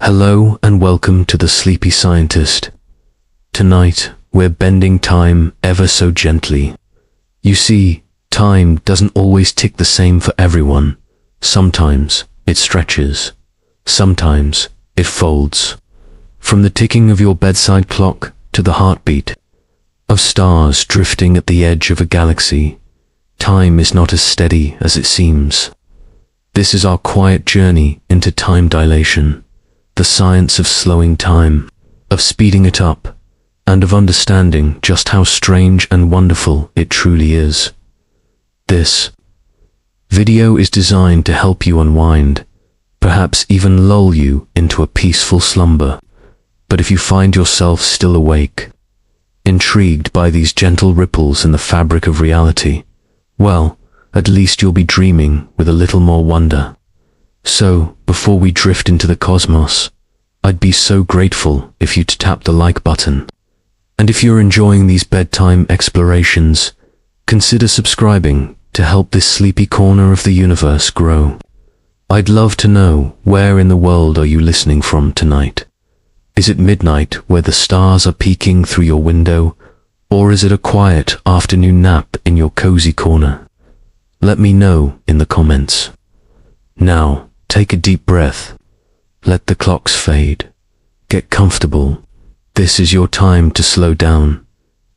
Hello and welcome to the Sleepy Scientist. Tonight, we're bending time ever so gently. You see, time doesn't always tick the same for everyone. Sometimes it stretches. Sometimes it folds. From the ticking of your bedside clock to the heartbeat of stars drifting at the edge of a galaxy, time is not as steady as it seems. This is our quiet journey into time dilation, the science of slowing time, of speeding it up, and of understanding just how strange and wonderful it truly is. This video is designed to help you unwind, perhaps even lull you into a peaceful slumber. But if you find yourself still awake, intrigued by these gentle ripples in the fabric of reality, well, at least you'll be dreaming with a little more wonder. So, before we drift into the cosmos, I'd be so grateful if you'd tap the like button. And if you're enjoying these bedtime explorations, consider subscribing to help this sleepy corner of the universe grow. I'd love to know, where in the world are you listening from tonight? Is it midnight where the stars are peeking through your window, or is it a quiet afternoon nap in your cozy corner? Let me know in the comments. Now, take a deep breath. Let the clocks fade. Get comfortable. This is your time to slow down,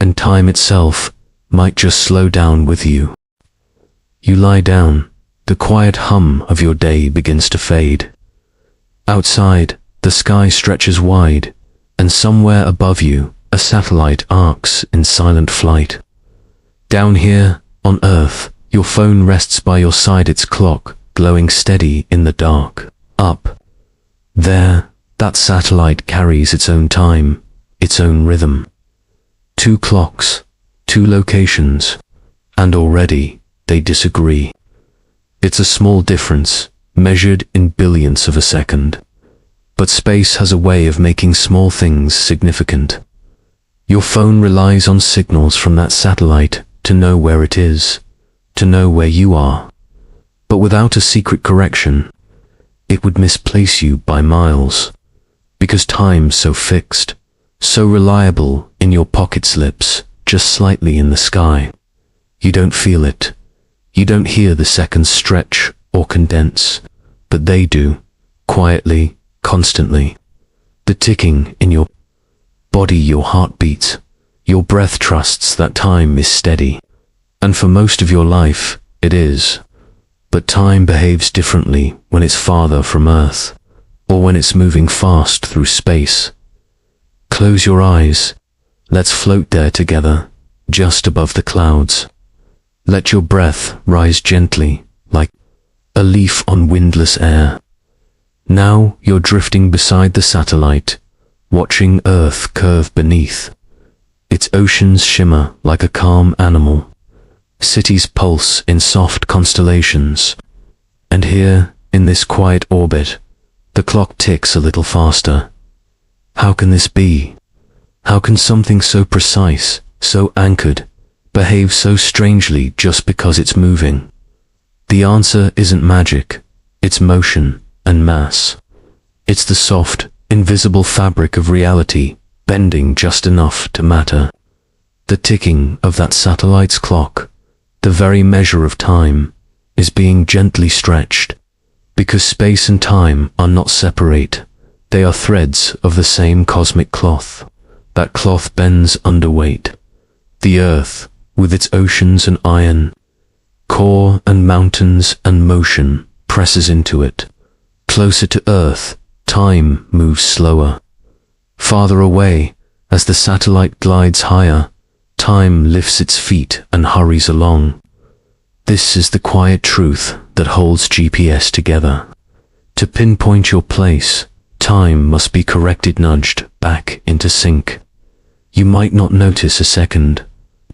and time itself might just slow down with you. You lie down. The quiet hum of your day begins to fade. Outside, the sky stretches wide, and somewhere above you, a satellite arcs in silent flight. Down here, on Earth, your phone rests by your side, its clock glowing steady in the dark. Up there, that satellite carries its own time, its own rhythm. Two clocks, two locations, and already they disagree. It's a small difference, measured in billionths of a second. But space has a way of making small things significant. Your phone relies on signals from that satellite to know where it is, to know where you are. But without a secret correction, it would misplace you by miles. Because time's so fixed, so reliable in your pocket slips, just slightly in the sky. You don't feel it. You don't hear the seconds stretch or condense, but they do, quietly, constantly. The ticking in your body, your heartbeat, your breath trusts that time is steady. And for most of your life, it is. But time behaves differently when it's farther from Earth, or when it's moving fast through space. Close your eyes. Let's float there together, just above the clouds. Let your breath rise gently, like a leaf on windless air. Now you're drifting beside the satellite, watching Earth curve beneath. Its oceans shimmer like a calm animal. Cities pulse in soft constellations. And here, in this quiet orbit, the clock ticks a little faster. How can this be? How can something so precise, so anchored, behave so strangely just because it's moving? The answer isn't magic. It's motion and mass. It's the soft, invisible fabric of reality, bending just enough to matter. The ticking of that satellite's clock, the very measure of time, is being gently stretched, because space and time are not separate. They are threads of the same cosmic cloth. That cloth bends under weight. The Earth, with its oceans and iron, core and mountains and motion, presses into it. Closer to Earth, time moves slower. Farther away, as the satellite glides higher, time lifts its feet and hurries along. This is the quiet truth that holds GPS together. To pinpoint your place, time must be corrected, nudged back into sync. You might not notice a second,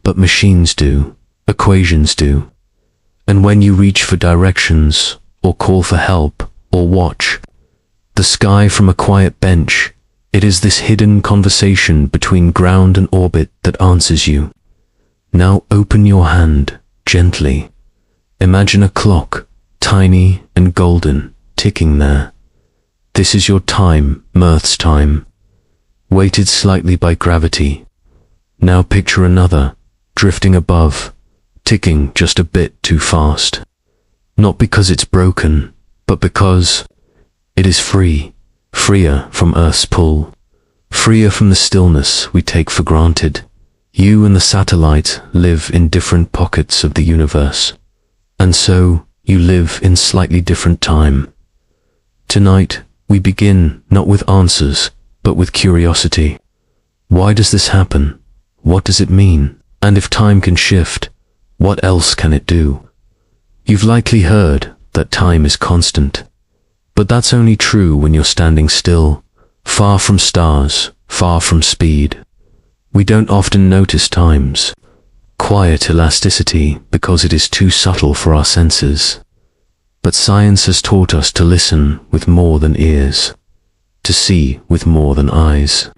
but machines do, equations do. And when you reach for directions, or call for help, or watch the sky from a quiet bench, it is this hidden conversation between ground and orbit that answers you. Now open your hand, gently. Imagine a clock, tiny and golden, ticking there. This is your time, Mirth's time, weighted slightly by gravity. Now picture another, drifting above, ticking just a bit too fast. Not because it's broken, but because it is free, freer from Earth's pull, freer from the stillness we take for granted. You and the satellite live in different pockets of the universe, and so you live in slightly different time. Tonight, we begin not with answers, but with curiosity. Why does this happen? What does it mean? And if time can shift, what else can it do? You've likely heard that time is constant, but that's only true when you're standing still, far from stars, far from speed. We don't often notice time's quiet elasticity because it is too subtle for our senses. But science has taught us to listen with more than ears, to see with more than eyes.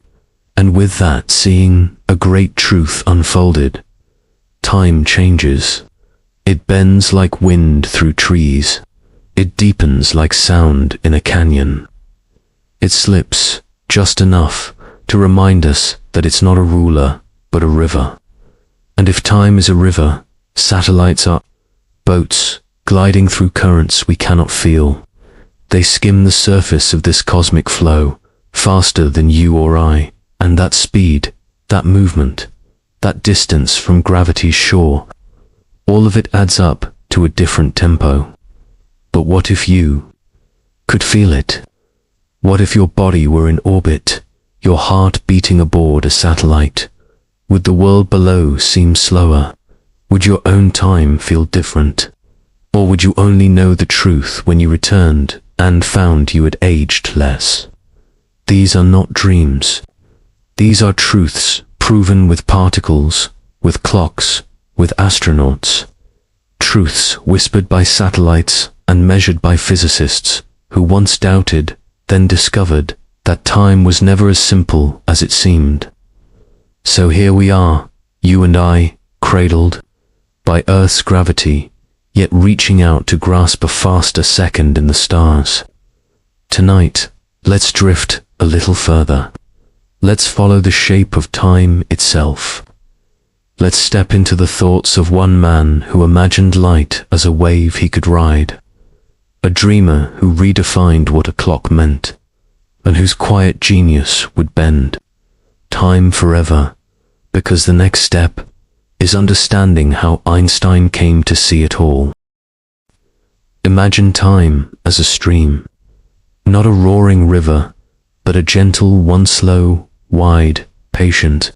And with that seeing, a great truth unfolded. Time changes. It bends like wind through trees. It deepens like sound in a canyon. It slips just enough to remind us that it's not a ruler, but a river. And if time is a river, satellites are boats gliding through currents we cannot feel. They skim the surface of this cosmic flow, faster than you or I, and that speed, that movement, that distance from gravity's shore, all of it adds up to a different tempo. But what if you could feel it? What if your body were in orbit, your heart beating aboard a satellite? Would the world below seem slower? Would your own time feel different? Or would you only know the truth when you returned and found you had aged less? These are not dreams. These are truths proven with particles, with clocks, with astronauts. Truths whispered by satellites and measured by physicists who once doubted, then discovered that time was never as simple as it seemed. So here we are, you and I, cradled by Earth's gravity, yet reaching out to grasp a faster second in the stars. Tonight, let's drift a little further. Let's follow the shape of time itself. Let's step into the thoughts of one man who imagined light as a wave he could ride, a dreamer who redefined what a clock meant, and whose quiet genius would bend time forever, because the next step is understanding how Einstein came to see it all. Imagine time as a stream, not a roaring river, but a gentle one, slow, wide, patient.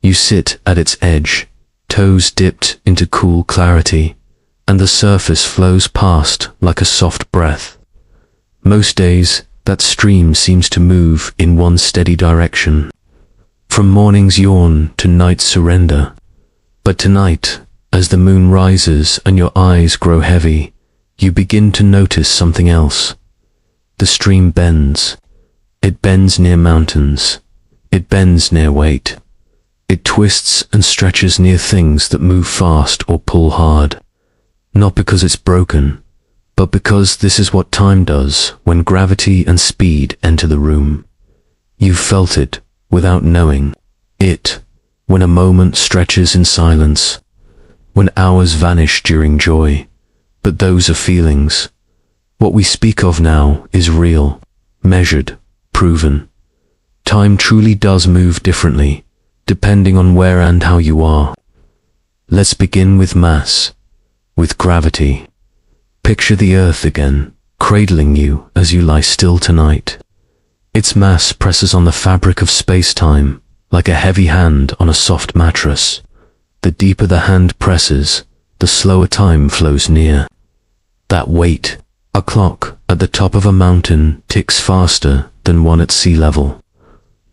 You sit at its edge, toes dipped into cool clarity, and the surface flows past like a soft breath. Most days, that stream seems to move in one steady direction, from morning's yawn to night's surrender. But tonight, as the moon rises and your eyes grow heavy, you begin to notice something else. The stream bends. It bends near mountains. It bends near weight. It twists and stretches near things that move fast or pull hard. Not because it's broken, but because this is what time does when gravity and speed enter the room. You've felt it without knowing it, when a moment stretches in silence, when hours vanish during joy. But those are feelings. What we speak of now is real, measured, proven. Time truly does move differently, depending on where and how you are. Let's begin with mass, with gravity. Picture the Earth again, cradling you as you lie still tonight. Its mass presses on the fabric of space-time, like a heavy hand on a soft mattress. The deeper the hand presses, the slower time flows near. That weight, a clock at the top of a mountain, ticks faster than one at sea level.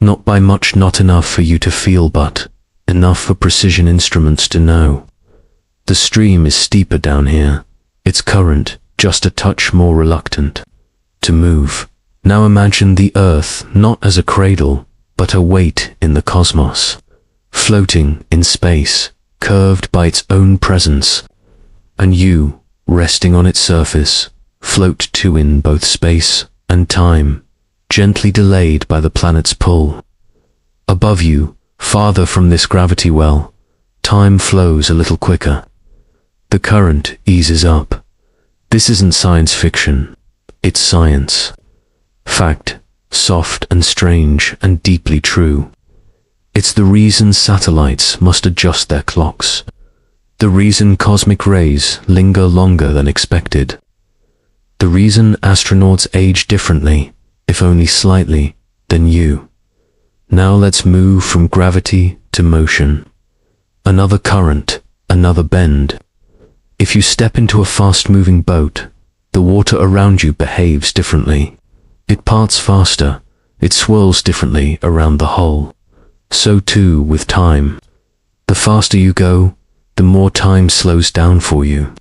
Not by much, not enough for you to feel, but enough for precision instruments to know. The stream is steeper down here, its current just a touch more reluctant to move. Now imagine the Earth not as a cradle, but a weight in the cosmos, floating in space, curved by its own presence, and you, resting on its surface, float too in both space and time, gently delayed by the planet's pull. Above you, farther from this gravity well, time flows a little quicker. The current eases up. This isn't science fiction, it's science. Fact, soft and strange and deeply true. It's the reason satellites must adjust their clocks. The reason cosmic rays linger longer than expected. The reason astronauts age differently, if only slightly, than you. Now let's move from gravity to motion. Another current, another bend. If you step into a fast-moving boat, the water around you behaves differently. It parts faster, it swirls differently around the hull. So too with time. The faster you go, the more time slows down for you.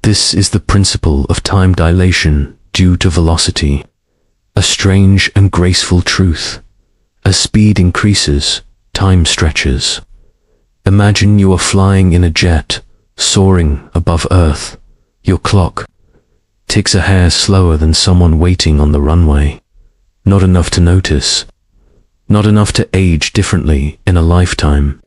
This is the principle of time dilation due to velocity. A strange and graceful truth. As speed increases, time stretches. Imagine you are flying in a jet, soaring above Earth. Your clock ticks a hair slower than someone waiting on the runway. Not enough to notice. Not enough to age differently in a lifetime.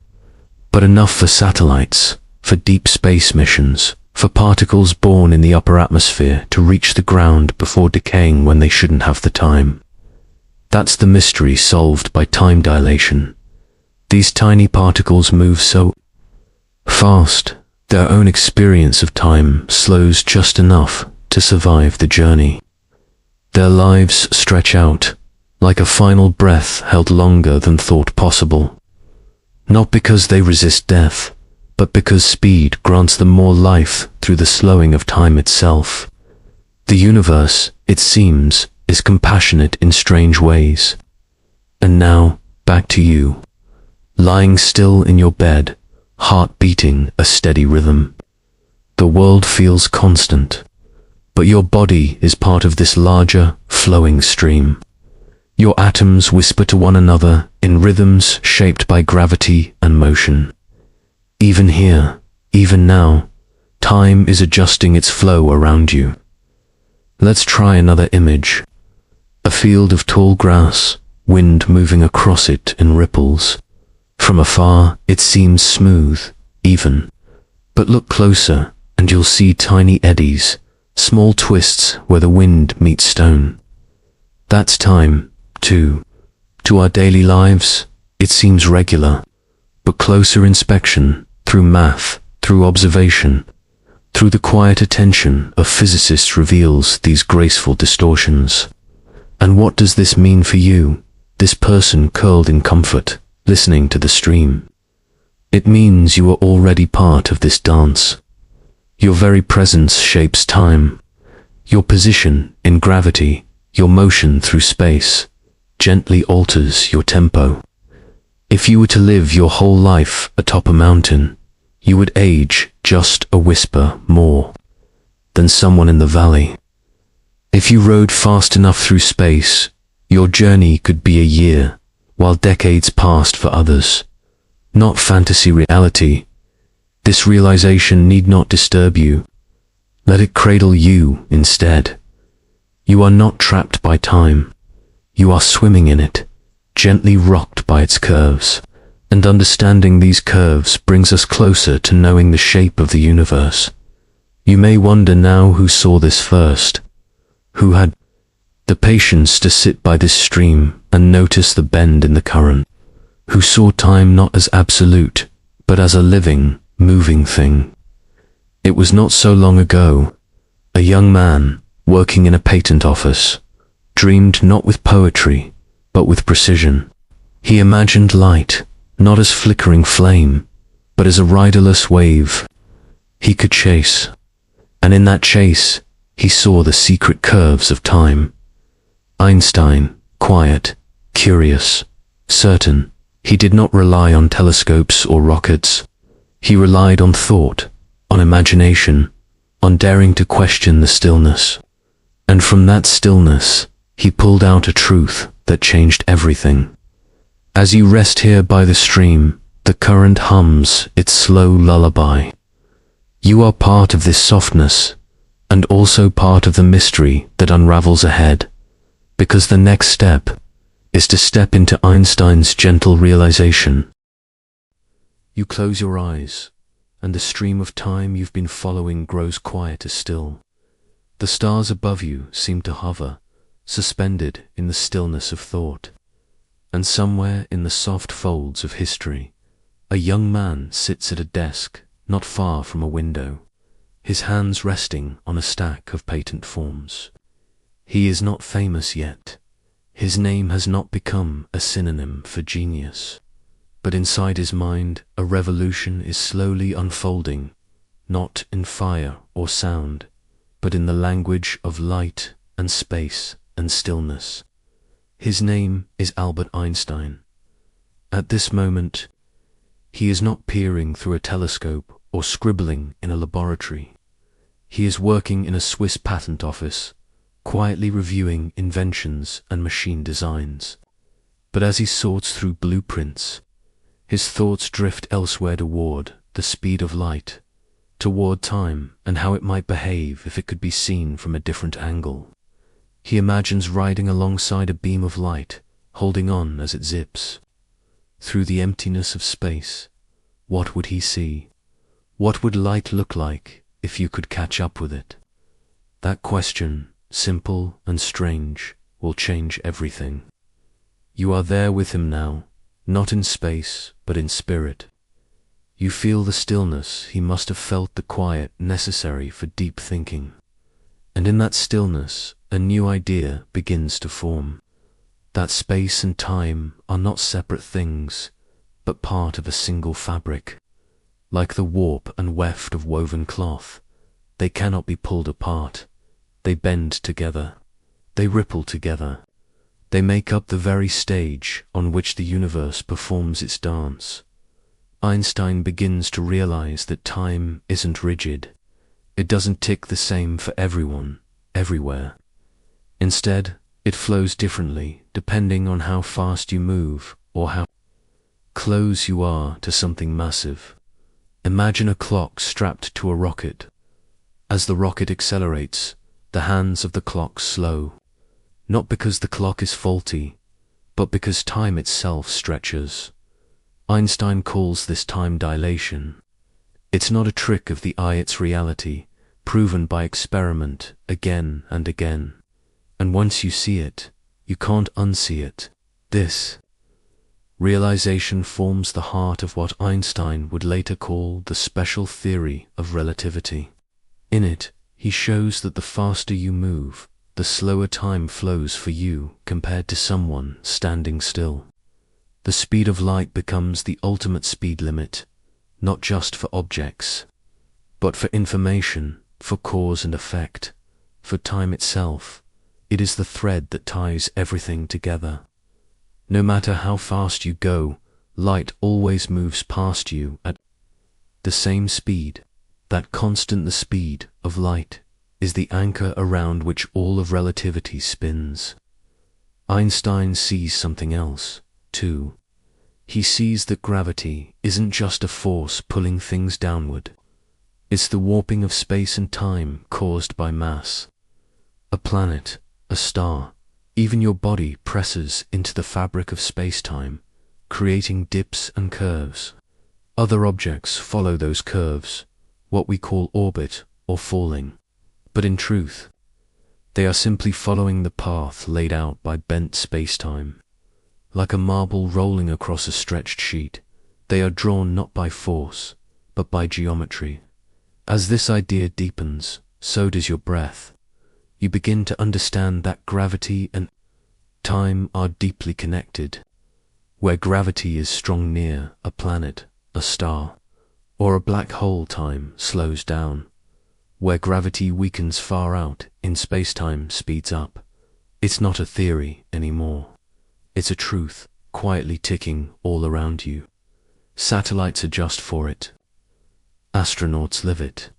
But enough for satellites, for deep space missions, for particles born in the upper atmosphere to reach the ground before decaying when they shouldn't have the time. That's the mystery solved by time dilation. These tiny particles move so fast, their own experience of time slows just enough to survive the journey. Their lives stretch out, like a final breath held longer than thought possible. Not because they resist death, but because speed grants them more life through the slowing of time itself. The universe, it seems, is compassionate in strange ways. And now, back to you. Lying still in your bed, heart beating a steady rhythm. The world feels constant, but your body is part of this larger, flowing stream. Your atoms whisper to one another in rhythms shaped by gravity and motion. Even here, even now, time is adjusting its flow around you. Let's try another image. A field of tall grass, wind moving across it in ripples. From afar, it seems smooth, even. But look closer, and you'll see tiny eddies, small twists where the wind meets stone. That's time, too. To our daily lives, it seems regular, but closer inspection, through math, through observation, through the quiet attention of physicists reveals these graceful distortions. And what does this mean for you, this person curled in comfort, listening to the stream? It means you are already part of this dance. Your very presence shapes time. Your position in gravity, your motion through space, gently alters your tempo. If you were to live your whole life atop a mountain, you would age just a whisper more than someone in the valley. If you rode fast enough through space, your journey could be a year, while decades passed for others. Not fantasy reality. This realization need not disturb you. Let it cradle you instead. You are not trapped by time. You are swimming in it, gently rocked by its curves. And understanding these curves brings us closer to knowing the shape of the universe. You may wonder now who saw this first, who had the patience to sit by this stream and notice the bend in the current, who saw time not as absolute, but as a living, moving thing. It was not so long ago, a young man, working in a patent office, dreamed not with poetry, but with precision. He imagined light, not as flickering flame, but as a riderless wave he could chase. And in that chase, he saw the secret curves of time. Einstein, quiet, curious, certain, he did not rely on telescopes or rockets. He relied on thought, on imagination, on daring to question the stillness. And from that stillness, he pulled out a truth that changed everything. As you rest here by the stream, the current hums its slow lullaby. You are part of this softness, and also part of the mystery that unravels ahead, Because the next step is to step into Einstein's gentle realization. You close your eyes, and the stream of time you've been following grows quieter still. The stars above you seem to hover, suspended in the stillness of thought. And somewhere in the soft folds of history, a young man sits at a desk not far from a window, his hands resting on a stack of patent forms. He is not famous yet. His name has not become a synonym for genius. But inside his mind, a revolution is slowly unfolding, not in fire or sound, but in the language of light and space and stillness. His name is Albert Einstein. At this moment, he is not peering through a telescope or scribbling in a laboratory. He is working in a Swiss patent office, quietly reviewing inventions and machine designs. But as he sorts through blueprints, his thoughts drift elsewhere toward the speed of light, toward time and how it might behave if it could be seen from a different angle. He imagines riding alongside a beam of light, holding on as it zips. Through the emptiness of space, what would he see? What would light look like if you could catch up with it? That question, simple and strange, will change everything. You are there with him now, not in space, but in spirit. You feel the stillness he must have felt, the quiet necessary for deep thinking. And in that stillness, a new idea begins to form. That space and time are not separate things, but part of a single fabric. Like the warp and weft of woven cloth, they cannot be pulled apart. They bend together. They ripple together. They make up the very stage on which the universe performs its dance. Einstein begins to realize that time isn't rigid. It doesn't tick the same for everyone, everywhere. Instead, it flows differently depending on how fast you move or how close you are to something massive. Imagine a clock strapped to a rocket. As the rocket accelerates, the hands of the clock slow, not because the clock is faulty, but because time itself stretches. Einstein calls this time dilation. It's not a trick of the eye, it's reality, proven by experiment again and again. And once you see it, you can't unsee it. This realization forms the heart of what Einstein would later call the special theory of relativity. In it, he shows that the faster you move, the slower time flows for you compared to someone standing still. The speed of light becomes the ultimate speed limit, not just for objects, but for information, for cause and effect, for time itself. It is the thread that ties everything together. No matter how fast you go, light always moves past you at the same speed. That constant, the speed of light, is the anchor around which all of relativity spins. Einstein sees something else, too. He sees that gravity isn't just a force pulling things downward. It's the warping of space and time caused by mass. A planet, a star, even your body presses into the fabric of space-time, creating dips and curves. Other objects follow those curves, what we call orbit or falling. But in truth, they are simply following the path laid out by bent space-time. Like a marble rolling across a stretched sheet, they are drawn not by force, but by geometry. As this idea deepens, so does your breath. You begin to understand that gravity and time are deeply connected. Where gravity is strong near a planet, a star, or a black hole, time slows down. Where gravity weakens far out in space-time speeds up. It's not a theory anymore. It's a truth, quietly ticking all around you. Satellites adjust for it. Astronauts live it.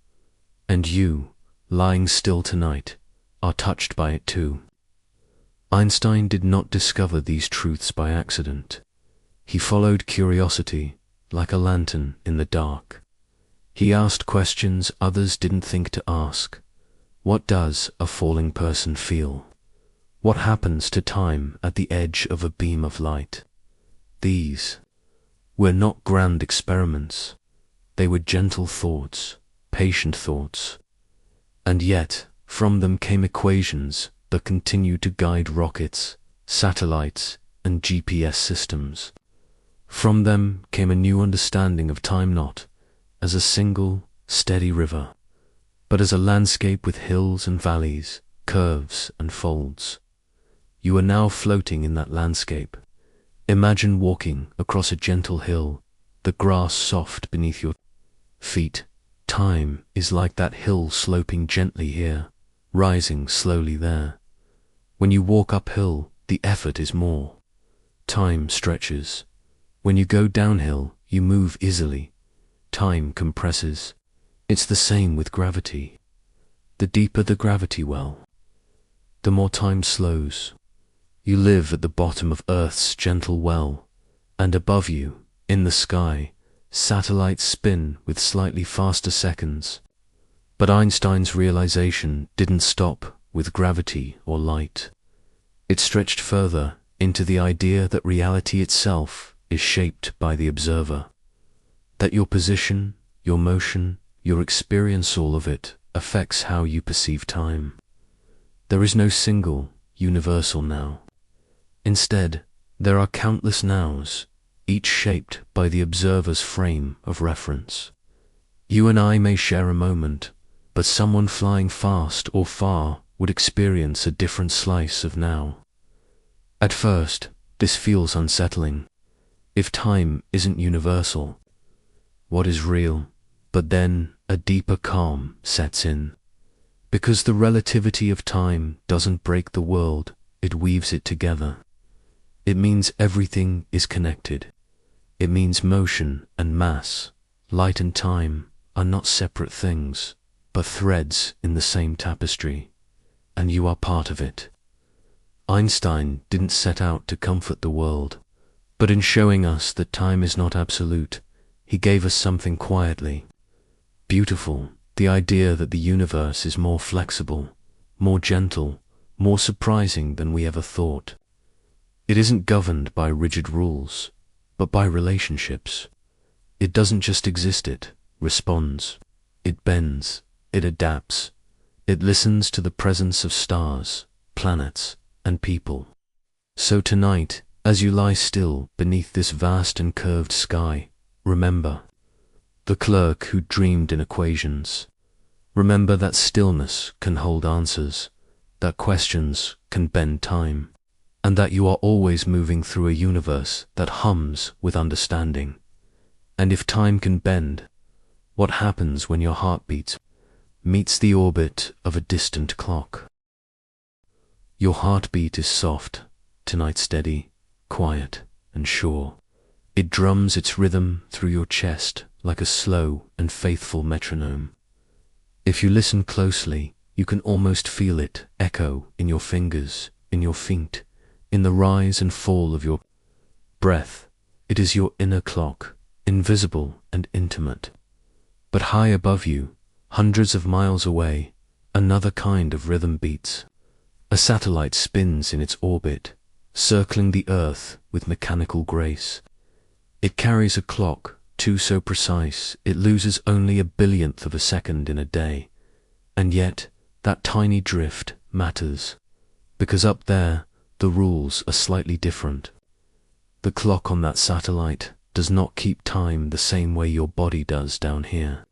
And you, lying still tonight, are touched by it too. Einstein did not discover these truths by accident. He followed curiosity like a lantern in the dark. He asked questions others didn't think to ask. What does a falling person feel? What happens to time at the edge of a beam of light? These were not grand experiments. They were gentle thoughts, patient thoughts. And yet, from them came equations that continue to guide rockets, satellites, and GPS systems. From them came a new understanding of time, not as a single, steady river, but as a landscape with hills and valleys, curves and folds. You are now floating in that landscape. Imagine walking across a gentle hill, the grass soft beneath your feet. Time is like that hill, sloping gently here, rising slowly there. When you walk uphill, the effort is more. Time stretches. When you go downhill, you move easily. Time compresses. It's the same with gravity. The deeper the gravity well, the more time slows. You live at the bottom of Earth's gentle well, and above you, in the sky, satellites spin with slightly faster seconds. But Einstein's realization didn't stop with gravity or light. It stretched further into the idea that reality itself is shaped by the observer. That your position, your motion, your experience, all of it affects how you perceive time. There is no single, universal now. Instead, there are countless nows, each shaped by the observer's frame of reference. You and I may share a moment, but someone flying fast or far would experience a different slice of now. At first, this feels unsettling. If time isn't universal, what is real? But then a deeper calm sets in. Because the relativity of time doesn't break the world, it weaves it together. It means everything is connected. It means motion and mass, light and time are not separate things, but threads in the same tapestry, and you are part of it. Einstein didn't set out to comfort the world, but in showing us that time is not absolute, he gave us something quietly beautiful, the idea that the universe is more flexible, more gentle, more surprising than we ever thought. It isn't governed by rigid rules, but by relationships. It doesn't just exist, it responds. It bends, it adapts. It listens to the presence of stars, planets, and people. So tonight, as you lie still beneath this vast and curved sky, remember the clerk who dreamed in equations. Remember that stillness can hold answers, that questions can bend time, and that you are always moving through a universe that hums with understanding. And if time can bend, what happens when your heartbeat meets the orbit of a distant clock? Your heartbeat is soft, tonight steady, quiet, and sure. It drums its rhythm through your chest like a slow and faithful metronome. If you listen closely, you can almost feel it echo in your fingers, in your feet, in the rise and fall of your breath. It is your inner clock, invisible and intimate. But high above you, hundreds of miles away, another kind of rhythm beats. A satellite spins in its orbit, circling the Earth with mechanical grace. It carries a clock, too so precise, it loses only a billionth of a second in a day. And yet, that tiny drift matters, because up there, the rules are slightly different. The clock on that satellite does not keep time the same way your body does down here.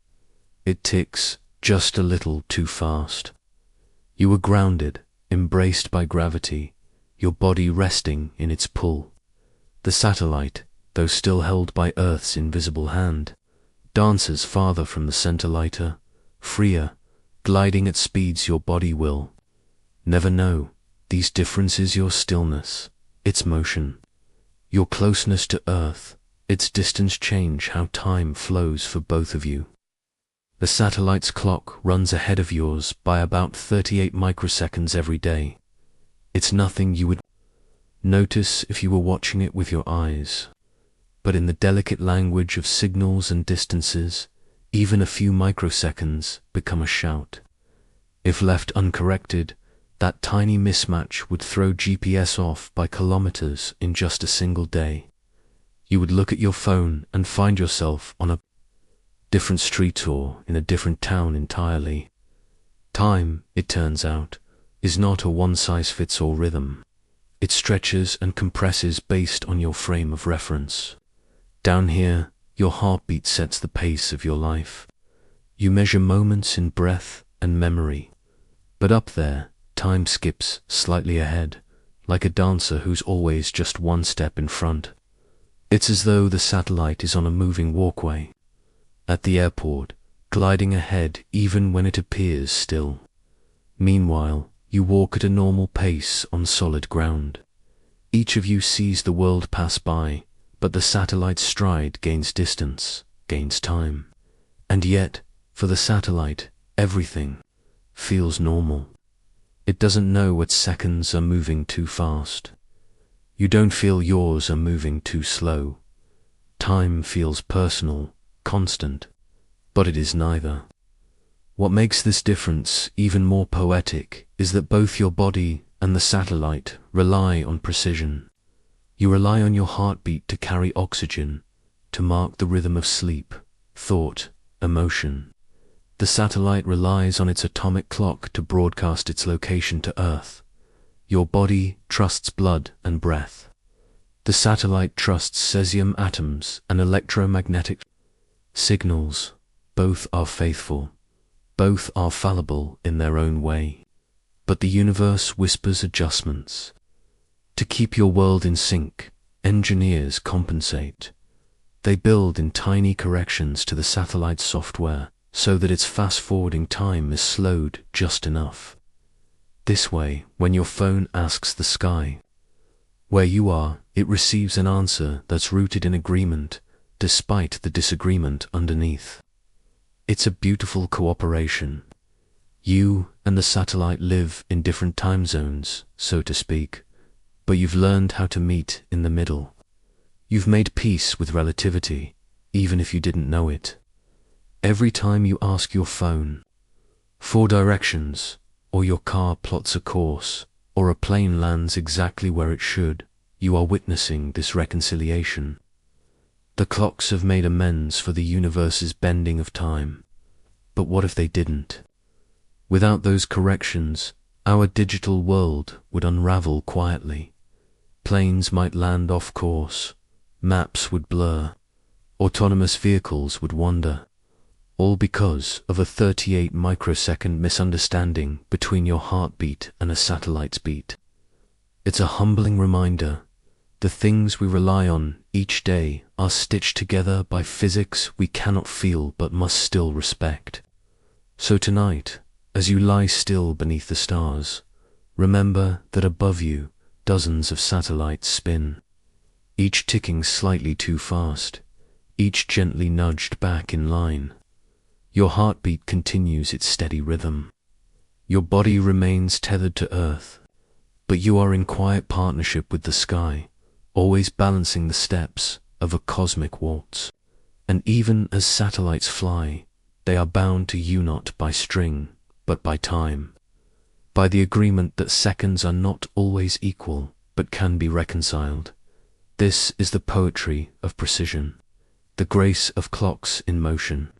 It ticks just a little too fast. You are grounded, embraced by gravity, your body resting in its pull. The satellite, though still held by Earth's invisible hand, dances farther from the center, lighter, freer, gliding at speeds your body will never know. These differences, your stillness, its motion, your closeness to Earth, its distance, change how time flows for both of you. The satellite's clock runs ahead of yours by about 38 microseconds every day. It's nothing you would notice if you were watching it with your eyes. But in the delicate language of signals and distances, even a few microseconds become a shout. If left uncorrected, That tiny mismatch would throw GPS off by kilometers in just a single day. You would look at your phone and find yourself on a different street or in a different town entirely. Time, it turns out, is not a one-size-fits-all rhythm. It stretches and compresses based on your frame of reference. Down here, your heartbeat sets the pace of your life. You measure moments in breath and memory. But up there, time skips slightly ahead, like a dancer who's always just one step in front. It's as though the satellite is on a moving walkway. At the airport, gliding ahead even when it appears still. Meanwhile, you walk at a normal pace on solid ground. Each of you sees the world pass by, but the satellite's stride gains distance, gains time. And yet, for the satellite, everything feels normal. It doesn't know what seconds are moving too fast. You don't feel yours are moving too slow. Time feels personal, constant, but it is neither. What makes this difference even more poetic is that both your body and the satellite rely on precision. You rely on your heartbeat to carry oxygen, to mark the rhythm of sleep, thought, emotion. The satellite relies on its atomic clock to broadcast its location to Earth. Your body trusts blood and breath. The satellite trusts cesium atoms and electromagnetic signals. Both are faithful. Both are fallible in their own way. But the universe whispers adjustments. To keep your world in sync, engineers compensate. They build in tiny corrections to the satellite's software, so that its fast-forwarding time is slowed just enough. This way, when your phone asks the sky where you are, it receives an answer that's rooted in agreement, despite the disagreement underneath. It's a beautiful cooperation. You and the satellite live in different time zones, so to speak, but you've learned how to meet in the middle. You've made peace with relativity, even if you didn't know it. Every time you ask your phone for directions, or your car plots a course, or a plane lands exactly where it should, you are witnessing this reconciliation. The clocks have made amends for the universe's bending of time. But what if they didn't? Without those corrections, our digital world would unravel quietly. Planes might land off course, maps would blur, autonomous vehicles would wander. All because of a 38 microsecond misunderstanding between your heartbeat and a satellite's beat. It's a humbling reminder. The things we rely on each day are stitched together by physics we cannot feel but must still respect. So tonight, as you lie still beneath the stars, remember that above you dozens of satellites spin, each ticking slightly too fast, each gently nudged back in line. Your heartbeat continues its steady rhythm. Your body remains tethered to Earth, but you are in quiet partnership with the sky, always balancing the steps of a cosmic waltz. And even as satellites fly, they are bound to you not by string, but by time, by the agreement that seconds are not always equal, but can be reconciled. This is the poetry of precision, the grace of clocks in motion.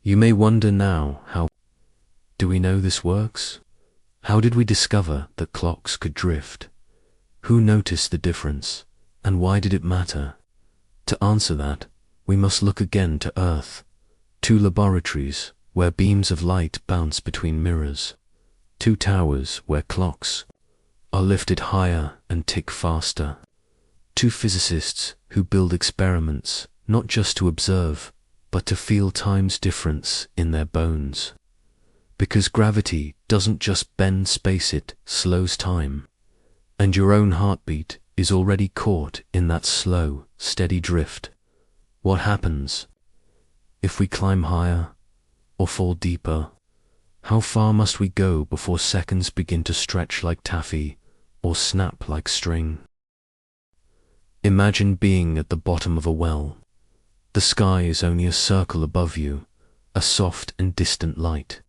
You may wonder now, how do we know this works? How did we discover that clocks could drift? Who noticed the difference, and why did it matter? To answer that, we must look again to Earth. 2 laboratories where beams of light bounce between mirrors. 2 towers where clocks are lifted higher and tick faster. 2 physicists who build experiments not just to observe, but to feel time's difference in their bones. Because gravity doesn't just bend space, it slows time. And your own heartbeat is already caught in that slow, steady drift. What happens if we climb higher or fall deeper? How far must we go before seconds begin to stretch like taffy or snap like string? Imagine being at the bottom of a well. The sky is only a circle above you, a soft and distant light.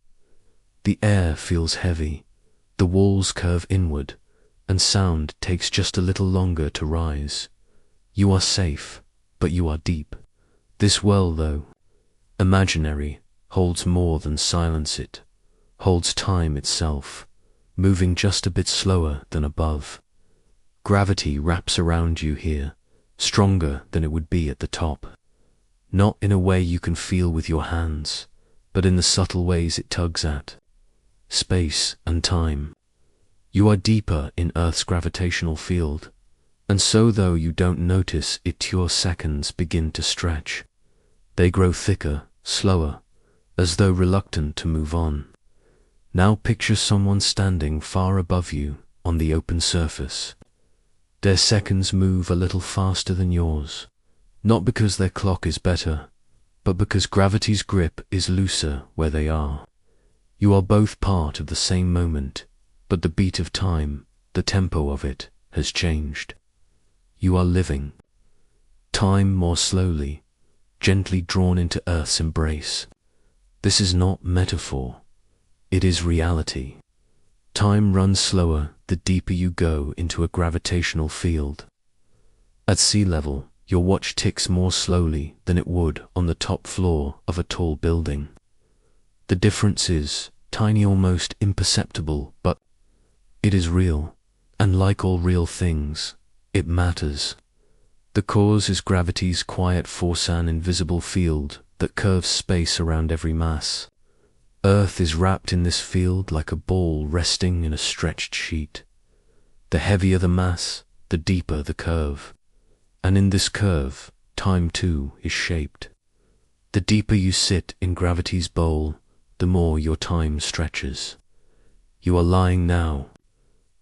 The air feels heavy. The The walls curve inward, and sound takes just a little longer to rise. You are safe, but you are deep. This well, though imaginary, holds more than silence. It holds time itself, moving just a bit slower than above. Gravity wraps around you here, stronger than it would be at the top. Not in a way you can feel with your hands, but in the subtle ways it tugs at space and time. You are deeper in Earth's gravitational field, and so though you don't notice it, your seconds begin to stretch. They grow thicker, slower, as though reluctant to move on. Now picture someone standing far above you on the open surface. Their seconds move a little faster than yours, not because their clock is better, but because gravity's grip is looser where they are. You are both part of the same moment, but the beat of time, the tempo of it, has changed. You are living time more slowly, gently drawn into Earth's embrace. This is not metaphor, it is reality. Time runs slower the deeper you go into a gravitational field. At sea level, your watch ticks more slowly than it would on the top floor of a tall building. The difference is tiny, almost imperceptible, but it is real, and like all real things, it matters. The cause is gravity's quiet force, an invisible field that curves space around every mass. Earth is wrapped in this field like a ball resting in a stretched sheet. The heavier the mass, the deeper the curve. And in this curve, time too is shaped. The deeper you sit in gravity's bowl, the more your time stretches. You are lying now,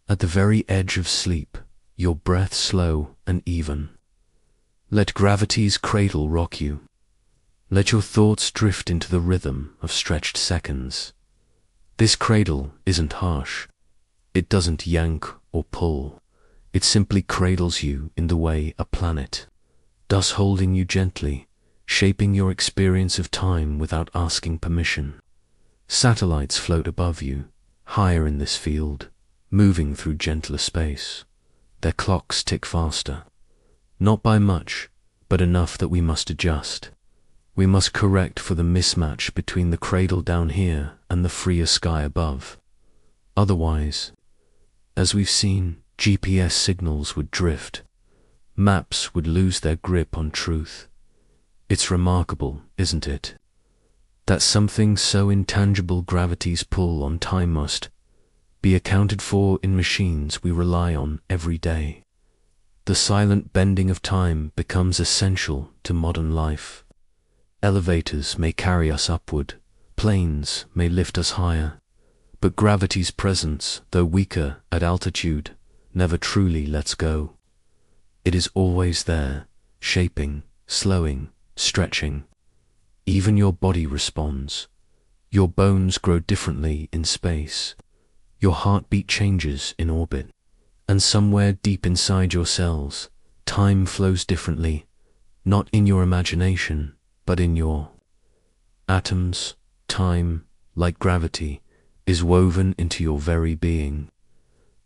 at the very edge of sleep, your breath slow and even. Let gravity's cradle rock you. Let your thoughts drift into the rhythm of stretched seconds. This cradle isn't harsh. It doesn't yank or pull. It simply cradles you in the way a planet does, holding you gently, shaping your experience of time without asking permission. Satellites float above you, higher in this field, moving through gentler space. Their clocks tick faster. Not by much, but enough that we must adjust. We must correct for the mismatch between the cradle down here and the freer sky above. Otherwise, as we've seen, GPS signals would drift. Maps would lose their grip on truth. It's remarkable, isn't it, that something so intangible, gravity's pull on time, must be accounted for in machines we rely on every day. The silent bending of time becomes essential to modern life. Elevators may carry us upward, planes may lift us higher, but gravity's presence, though weaker at altitude, never truly lets go. It is always there, shaping, slowing, stretching. Even your body responds. Your bones grow differently in space. Your heartbeat changes in orbit. And somewhere deep inside your cells, time flows differently, not in your imagination, but in your atoms. Time, like gravity, is woven into your very being.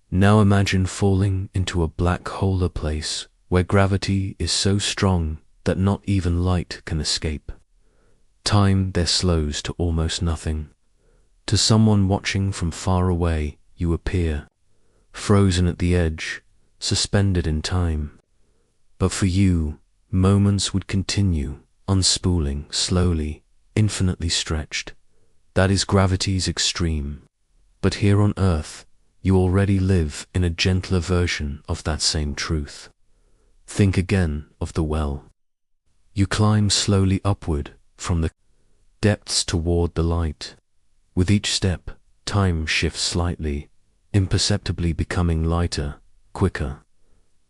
Now imagine falling into a black hole, a place where gravity is so strong that not even light can escape. Time there slows to almost nothing. To someone watching from far away, you appear frozen at the edge, suspended in time. But for you, moments would continue, unspooling, slowly, infinitely stretched. That is gravity's extreme. But here on Earth, you already live in a gentler version of that same truth. Think again of the well. You climb slowly upward from the depths toward the light. With each step, time shifts slightly, imperceptibly becoming lighter, quicker.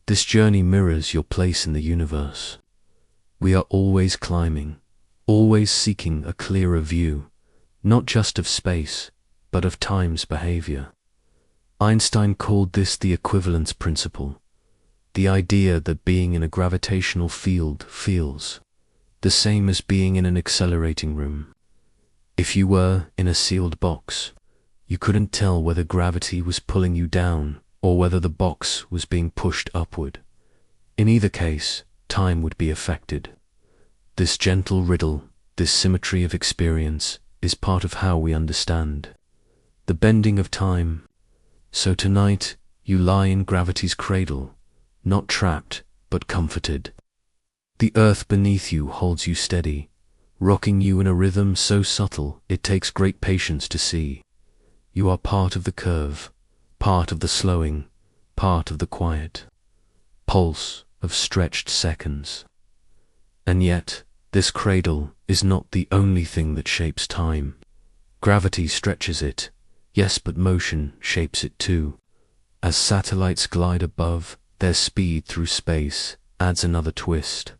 This journey mirrors your place in the universe. We are always climbing, always seeking a clearer view, not just of space, but of time's behavior. Einstein called this the equivalence principle, the idea that being in a gravitational field feels the same as being in an accelerating room. If you were in a sealed box, You couldn't tell whether gravity was pulling you down or whether the box was being pushed upward. In either case, time would be affected. This gentle riddle, this symmetry of experience, is part of how we understand the bending of time. So tonight, you lie in gravity's cradle, not trapped, but comforted. The earth beneath you holds you steady, rocking you in a rhythm so subtle it takes great patience to see. You are part of the curve, part of the slowing, part of the quiet pulse of stretched seconds. And yet, this cradle is not the only thing that shapes time. Gravity stretches it, yes, but motion shapes it too. As satellites glide above, their speed through space adds another twist,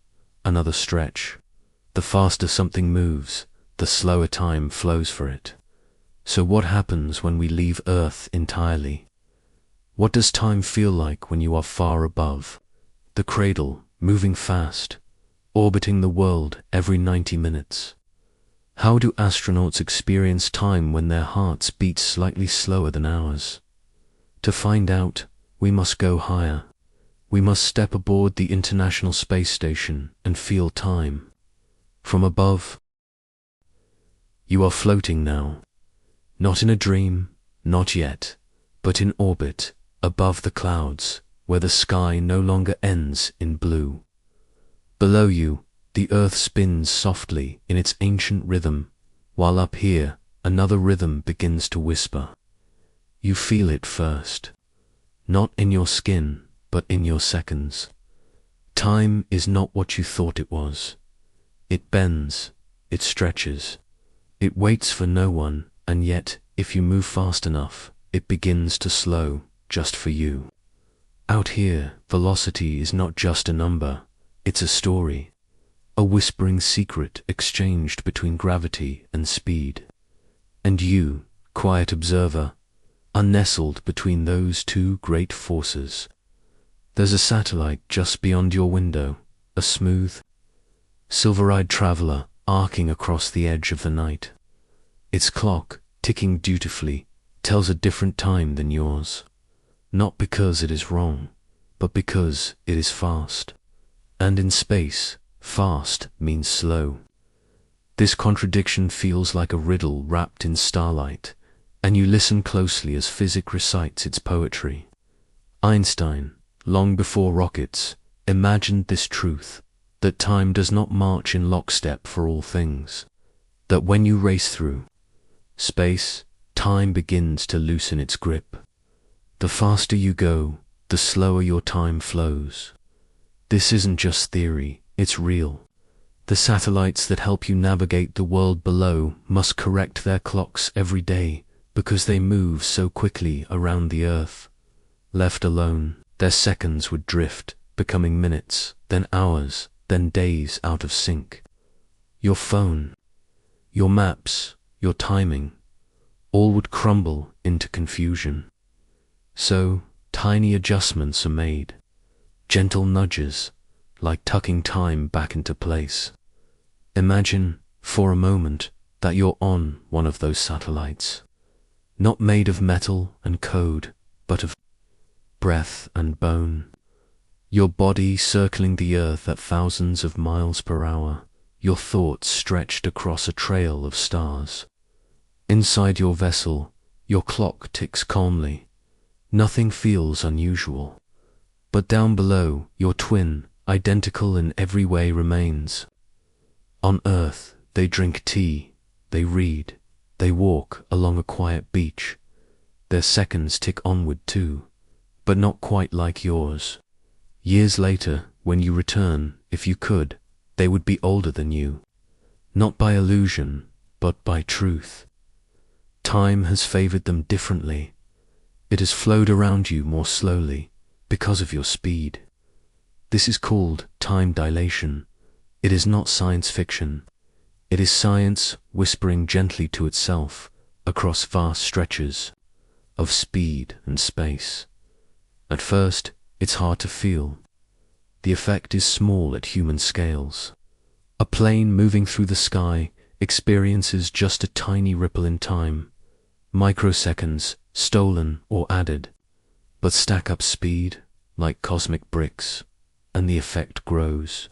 another stretch. The faster something moves, the slower time flows for it. So what happens when we leave Earth entirely? What does time feel like when you are far above the cradle, moving fast, orbiting the world every 90 minutes? How do astronauts experience time when their hearts beat slightly slower than ours? To find out, we must go higher. We must step aboard the International Space Station and feel time. From above, you are floating now. Not in a dream, not yet, but in orbit, above the clouds, where the sky no longer ends in blue. Below you, the earth spins softly in its ancient rhythm, while up here, another rhythm begins to whisper. You feel it first, not in your skin, but in your seconds. Time is not what you thought it was. It bends, it stretches, it waits for no one, and yet, if you move fast enough, it begins to slow, just for you. Out here, velocity is not just a number, it's a story, a whispering secret exchanged between gravity and speed. And you, quiet observer, are nestled between those two great forces. There's a satellite just beyond your window, a smooth, silver-eyed traveler arcing across the edge of the night. Its clock, ticking dutifully, tells a different time than yours. Not because it is wrong, but because it is fast. And in space, fast means slow. This contradiction feels like a riddle wrapped in starlight, and you listen closely as physics recites its poetry. Einstein, long before rockets, imagined this truth, that time does not march in lockstep for all things, that when you race through space, time begins to loosen its grip. The faster you go, the slower your time flows. This isn't just theory, it's real. The satellites that help you navigate the world below must correct their clocks every day because they move so quickly around the Earth. Left alone, their seconds would drift, becoming minutes, then hours, then days out of sync. Your phone, your maps, your timing, all would crumble into confusion. So, tiny adjustments are made, gentle nudges, like tucking time back into place. Imagine, for a moment, that you're on one of those satellites, not made of metal and code, but of breath and bone. Your body circling the earth at thousands of miles per hour, your thoughts stretched across a trail of stars. Inside your vessel, your clock ticks calmly. Nothing feels unusual. But down below, your twin, identical in every way, remains. On Earth, they drink tea, they read, they walk along a quiet beach. Their seconds tick onward too, but not quite like yours. Years later, when you return, if you could, they would be older than you. Not by illusion, but by truth. Time has favored them differently. It has flowed around you more slowly, because of your speed. This is called time dilation. It is not science fiction. It is science whispering gently to itself across vast stretches of speed and space. At first, it's hard to feel. The effect is small at human scales. A plane moving through the sky experiences just a tiny ripple in time. microseconds, stolen or added, but stack up speed like cosmic bricks, and the effect grows.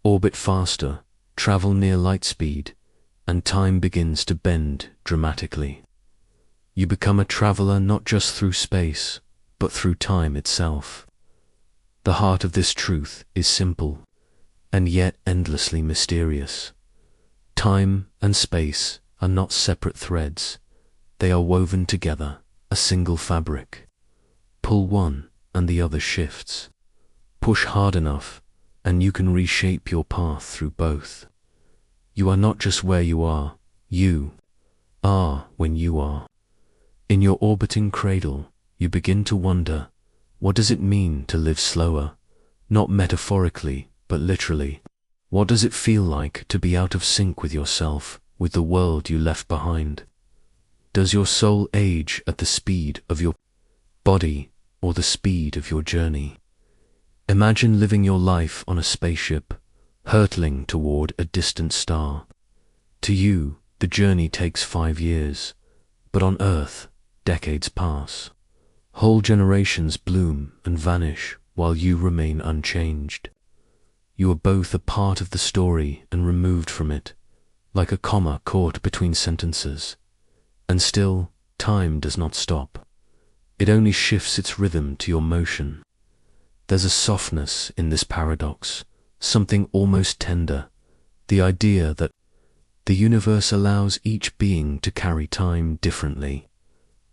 Orbit faster, travel near light speed, and time begins to bend dramatically. You become a traveler not just through space, but through time itself. The heart of this truth is simple, and yet endlessly mysterious. Time and space are not separate threads. They are woven together, a single fabric. Pull one, and the other shifts. Push hard enough, and you can reshape your path through both. You are not just where you are when you are. In your orbiting cradle, you begin to wonder, what does it mean to live slower? Not metaphorically, but literally. What does it feel like to be out of sync with yourself, with the world you left behind? Does your soul age at the speed of your body or the speed of your journey? Imagine living your life on a spaceship, hurtling toward a distant star. To you, the journey takes 5 years, but on Earth, decades pass. Whole generations bloom and vanish while you remain unchanged. You are both a part of the story and removed from it, like a comma caught between sentences. And still, time does not stop. It only shifts its rhythm to your motion. There's a softness in this paradox, something almost tender, the idea that the universe allows each being to carry time differently,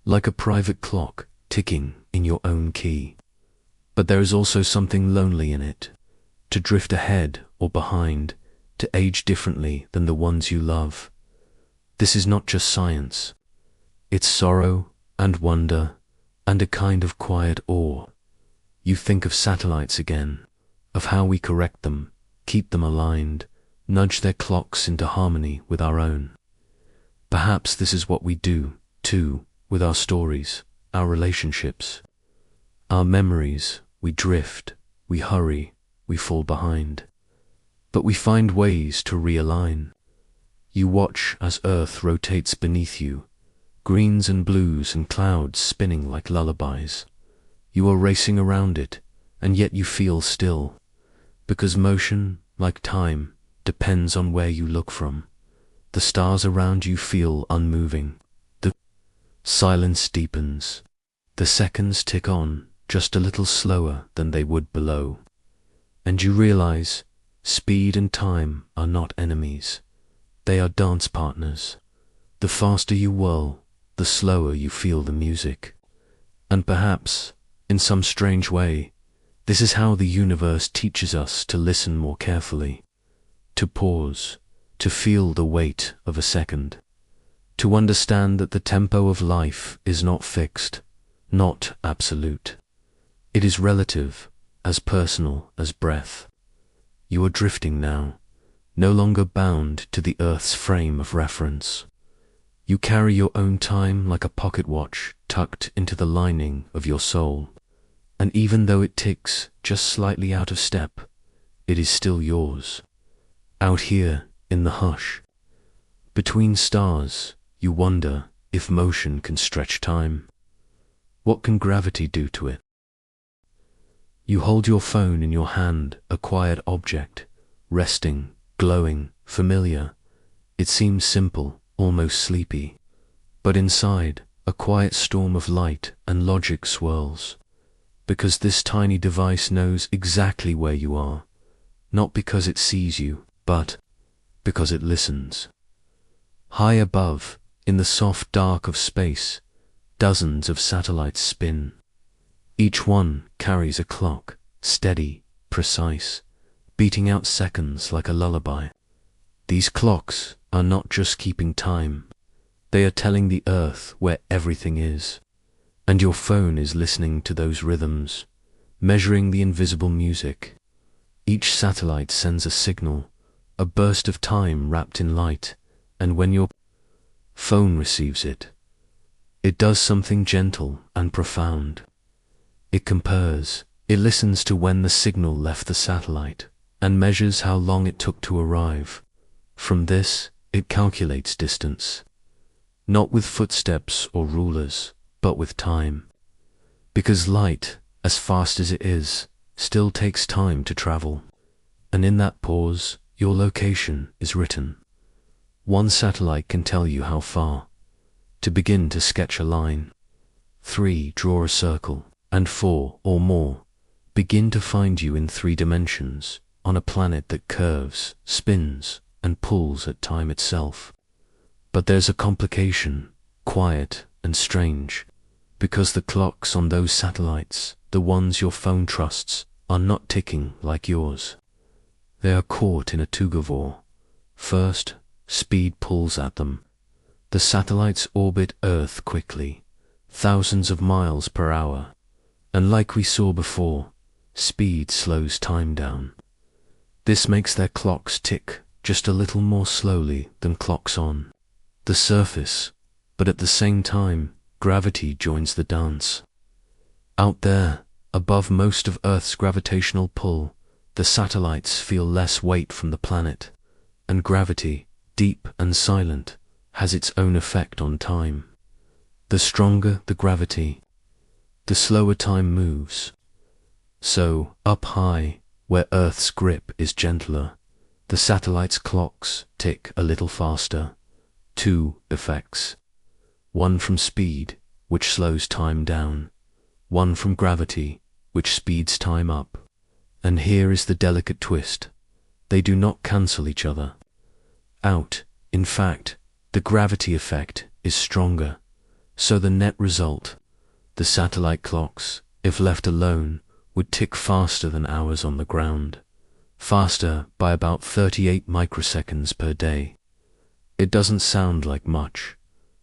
like a private clock ticking in your own key. But there is also something lonely in it, to drift ahead or behind, to age differently than the ones you love. This is not just science. It's sorrow and wonder and a kind of quiet awe. You think of satellites again, of how we correct them, keep them aligned, nudge their clocks into harmony with our own. Perhaps this is what we do, too, with our stories, our relationships, our memories. We drift, we hurry, we fall behind. But we find ways to realign. You watch as Earth rotates beneath you, greens and blues and clouds spinning like lullabies. You are racing around it, and yet you feel still, because motion, like time, depends on where you look from. The stars around you feel unmoving. The silence deepens. The seconds tick on, just a little slower than they would below. And you realize, speed and time are not enemies. They are dance partners. The faster you whirl, the slower you feel the music. And perhaps, in some strange way, this is how the universe teaches us to listen more carefully, to pause, to feel the weight of a second, to understand that the tempo of life is not fixed, not absolute. It is relative, as personal as breath. You are drifting now, no longer bound to the Earth's frame of reference. You carry your own time like a pocket watch tucked into the lining of your soul. And even though it ticks just slightly out of step, it is still yours. Out here, in the hush, between stars, you wonder if motion can stretch time. What can gravity do to it? You hold your phone in your hand, a quiet object, resting, glowing, familiar. It seems simple, almost sleepy. But inside, a quiet storm of light and logic swirls. Because this tiny device knows exactly where you are, not because it sees you, but because it listens. High above, in the soft dark of space, dozens of satellites spin. Each one carries a clock, steady, precise, beating out seconds like a lullaby. These clocks are not just keeping time, they are telling the Earth where everything is. And your phone is listening to those rhythms, measuring the invisible music. Each satellite sends a signal, a burst of time wrapped in light, and when your phone receives it, it does something gentle and profound. It compares, it listens to when the signal left the satellite, and measures how long it took to arrive. From this, it calculates distance. not with footsteps or rulers, but with time. Because light, as fast as it is, still takes time to travel. And in that pause, your location is written. One satellite can tell you how far. To begin to sketch a line. 3, draw a circle. And 4, or more, begin to find you in 3 dimensions, on a planet that curves, spins, and pulls at time itself. But there's a complication, quiet and strange, because the clocks on those satellites, the ones your phone trusts, are not ticking like yours. They are caught in a tug-of-war. First, speed pulls at them. The satellites orbit Earth quickly, thousands of miles per hour, and like we saw before, speed slows time down. This makes their clocks tick just a little more slowly than clocks on the surface, but at the same time, gravity joins the dance. Out there, above most of Earth's gravitational pull, the satellites feel less weight from the planet, and gravity, deep and silent, has its own effect on time. The stronger the gravity, the slower time moves. So, up high, where Earth's grip is gentler, the satellites' clocks tick a little faster. 2 effects. One from speed, which slows time down. One from gravity, which speeds time up. And here is the delicate twist. They do not cancel each other out. In fact, the gravity effect is stronger. So the net result, the satellite clocks, if left alone, would tick faster than ours on the ground. Faster by about 38 microseconds per day. It doesn't sound like much.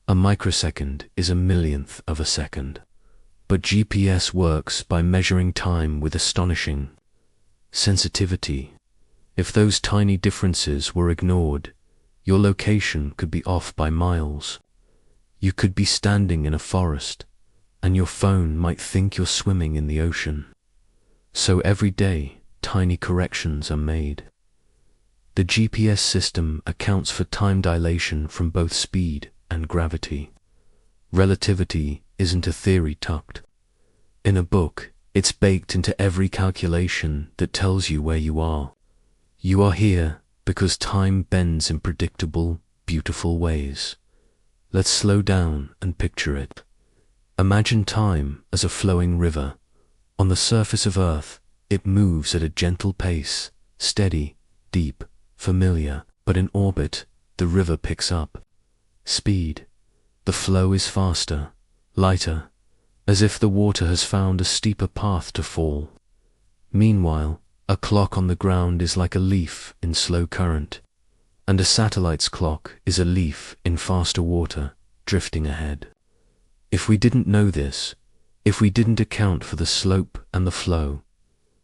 A microsecond is a millionth of a second. But GPS works by measuring time with astonishing sensitivity. If those tiny differences were ignored, your location could be off by miles. You could be standing in a forest, and your phone might think you're swimming in the ocean. So every day, tiny corrections are made. The GPS system accounts for time dilation from both speed and gravity. Relativity isn't a theory tucked in a book. It's baked into every calculation that tells you where you are. You are here because time bends in predictable, beautiful ways. Let's slow down and picture it. Imagine time as a flowing river. On the surface of Earth, it moves at a gentle pace, steady, deep, familiar, but in orbit, the river picks up speed. The flow is faster, lighter, as if the water has found a steeper path to fall. Meanwhile, a clock on the ground is like a leaf in slow current, and a satellite's clock is a leaf in faster water, drifting ahead. If we didn't know this, if we didn't account for the slope and the flow,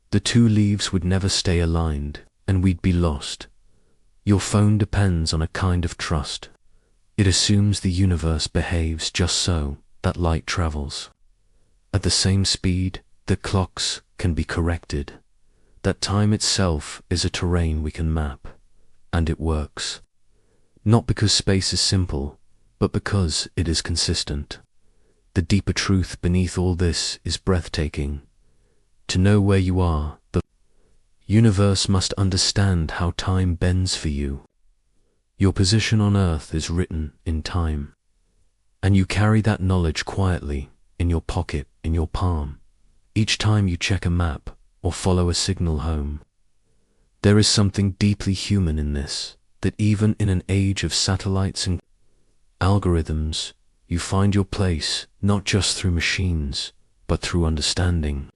the 2 leaves would never stay aligned, and we'd be lost. Your phone depends on a kind of trust. It assumes the universe behaves just so, that light travels at the same speed, that clocks can be corrected, that time itself is a terrain we can map, and it works. Not because space is simple, but because it is consistent. The deeper truth beneath all this is breathtaking. To know where you are, the universe must understand how time bends for you. Your position on Earth is written in time, and you carry that knowledge quietly, in your pocket, in your palm, each time you check a map or follow a signal home. There is something deeply human in this, that even in an age of satellites and algorithms, you find your place not just through machines, but through understanding.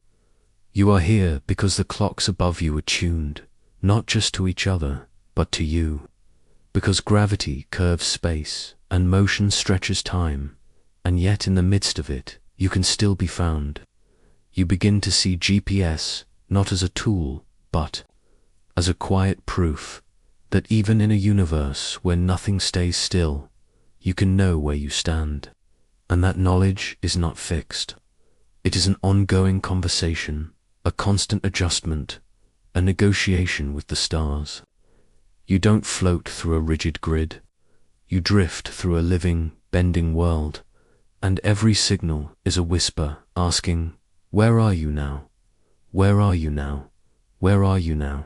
You are here because the clocks above you are tuned, not just to each other, but to you. Because gravity curves space, and motion stretches time, and yet in the midst of it, you can still be found. You begin to see GPS not as a tool, but as a quiet proof that even in a universe where nothing stays still, you can know where you stand. And that knowledge is not fixed. It is an ongoing conversation, a constant adjustment, a negotiation with the stars. You don't float through a rigid grid. You drift through a living, bending world, and every signal is a whisper asking, "Where are you now? Where are you now? Where are you now?"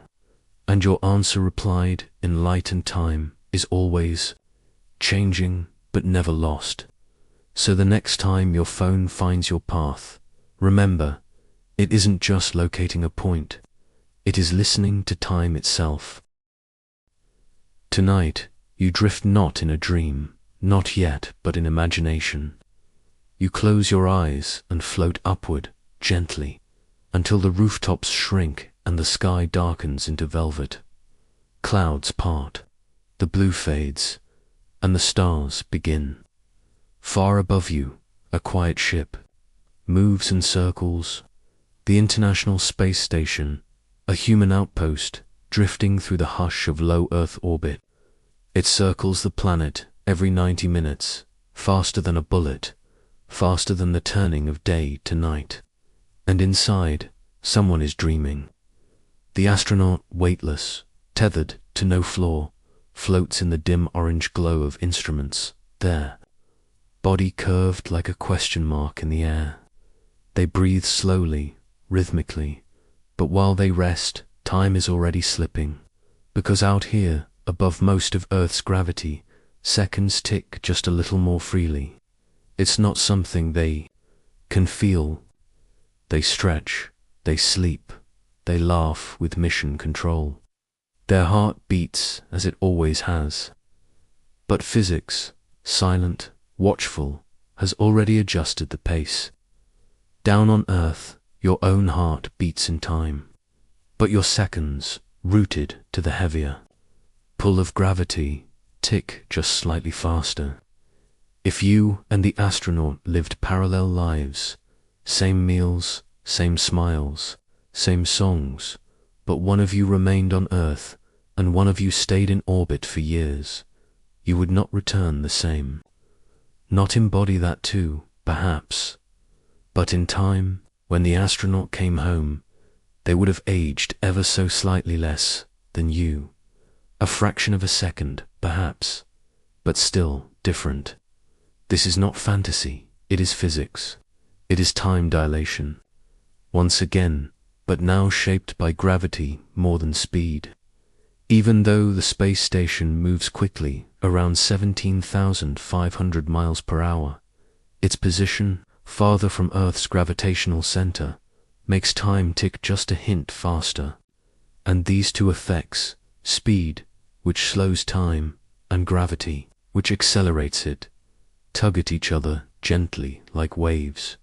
And your answer replied in light and time is always changing but never lost. So the next time your phone finds your path, remember, it isn't just locating a point, it is listening to time itself. Tonight, you drift not in a dream, not yet, but in imagination. You close your eyes and float upward, gently, until the rooftops shrink and the sky darkens into velvet. Clouds part, the blue fades, and the stars begin. Far above you, a quiet ship moves and circles, the International Space Station, a human outpost drifting through the hush of low Earth orbit. It circles the planet every 90 minutes, faster than a bullet, faster than the turning of day to night. And inside, someone is dreaming. The astronaut, weightless, tethered to no floor, floats in the dim orange glow of instruments, there, body curved like a question mark in the air. They breathe slowly, rhythmically, but while they rest, time is already slipping, because out here, above most of Earth's gravity, seconds tick just a little more freely. It's not something they can feel. They stretch, they sleep, they laugh with mission control. Their heart beats as it always has. But physics, silent, watchful, has already adjusted the pace. Down on Earth, your own heart beats in time, but your seconds, rooted to the heavier pull of gravity, tick just slightly faster. If you and the astronaut lived parallel lives, same meals, same smiles, same songs, but one of you remained on Earth and one of you stayed in orbit for years, you would not return the same. Not embody that too, perhaps, but in time, when the astronaut came home, they would have aged ever so slightly less than you. A fraction of a second, perhaps, but still different. This is not fantasy, it is physics. It is time dilation. Once again, but now shaped by gravity more than speed. Even though the space station moves quickly, around 17,500 miles per hour, its position, farther from Earth's gravitational center, makes time tick just a hint faster. And these two effects, speed, which slows time, and gravity, which accelerates it, tug at each other gently like waves.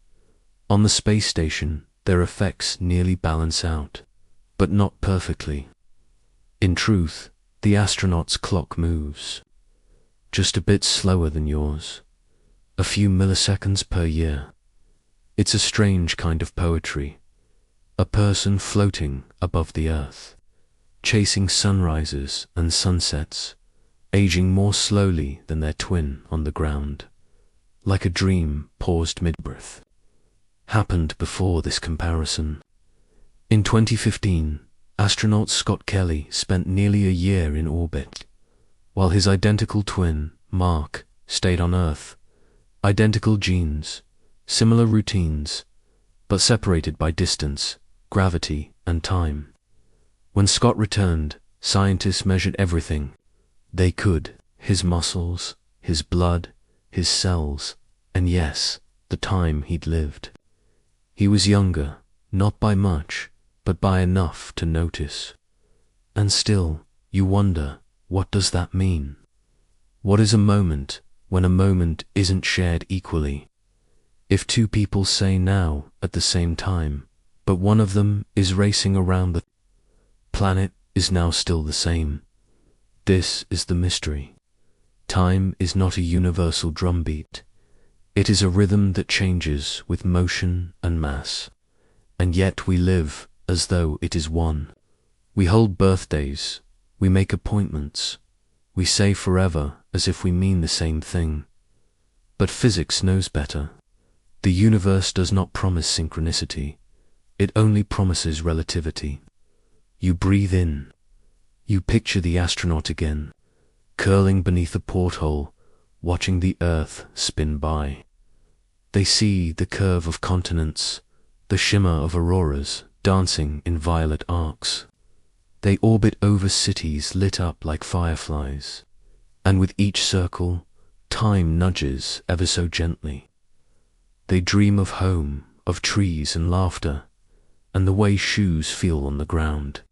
On the space station, their effects nearly balance out, but not perfectly. In truth, the astronaut's clock moves just a bit slower than yours, a few milliseconds per year. It's a strange kind of poetry, a person floating above the Earth, chasing sunrises and sunsets, aging more slowly than their twin on the ground, like a dream paused mid-breath. Happened before this comparison. In 2015, astronaut Scott Kelly spent nearly a year in orbit, while his identical twin, Mark, stayed on Earth. Identical genes, similar routines, but separated by distance, gravity, and time. When Scott returned, scientists measured everything they could: his muscles, his blood, his cells, and yes, the time he'd lived. He was younger, not by much, but by enough to notice. And still, you wonder, what does that mean? What is a moment when a moment isn't shared equally? If two people say now at the same time, but one of them is racing around the planet is now still the same. This is the mystery. Time is not a universal drumbeat. It is a rhythm that changes with motion and mass. And yet we live as though it is one. We hold birthdays, we make appointments, we say forever as if we mean the same thing. But physics knows better. The universe does not promise synchronicity. It only promises relativity. You breathe in. You picture the astronaut again, curling beneath a porthole, watching the earth spin by. They see the curve of continents, the shimmer of auroras dancing in violet arcs. They orbit over cities lit up like fireflies, and with each circle, time nudges ever so gently. They dream of home, of trees and laughter, and the way shoes feel on the ground.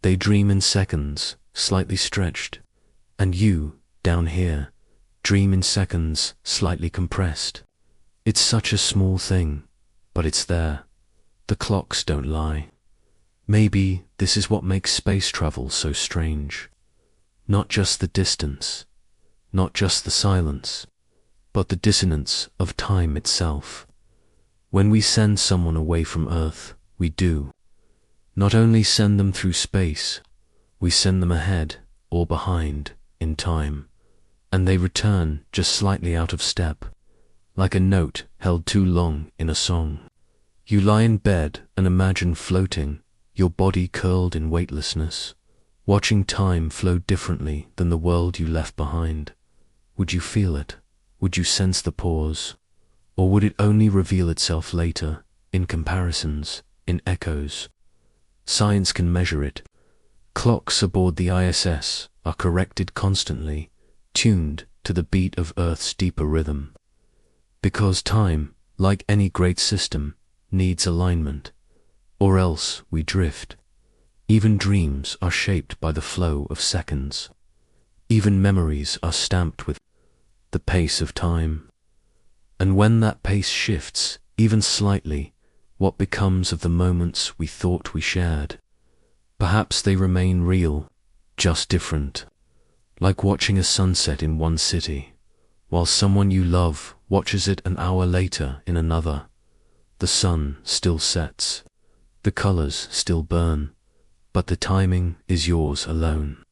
They dream in seconds, slightly stretched, and you, down here, dream in seconds, slightly compressed. It's such a small thing, but it's there. The clocks don't lie. Maybe this is what makes space travel so strange. Not just the distance, not just the silence, but the dissonance of time itself. When we send someone away from Earth, we do not only send them through space, we send them ahead or behind in time, and they return just slightly out of step, like a note held too long in a song. You lie in bed and imagine floating, your body curled in weightlessness, watching time flow differently than the world you left behind. Would you feel it? Would you sense the pause? Or would it only reveal itself later, in comparisons, in echoes? Science can measure it. Clocks aboard the ISS are corrected constantly, tuned to the beat of Earth's deeper rhythm. Because time, like any great system, needs alignment, or else we drift. Even dreams are shaped by the flow of seconds. Even memories are stamped with the pace of time. And when that pace shifts, even slightly, what becomes of the moments we thought we shared? Perhaps they remain real, just different. Like watching a sunset in one city, while someone you love watches it an hour later in another. The sun still sets, the colors still burn, but the timing is yours alone.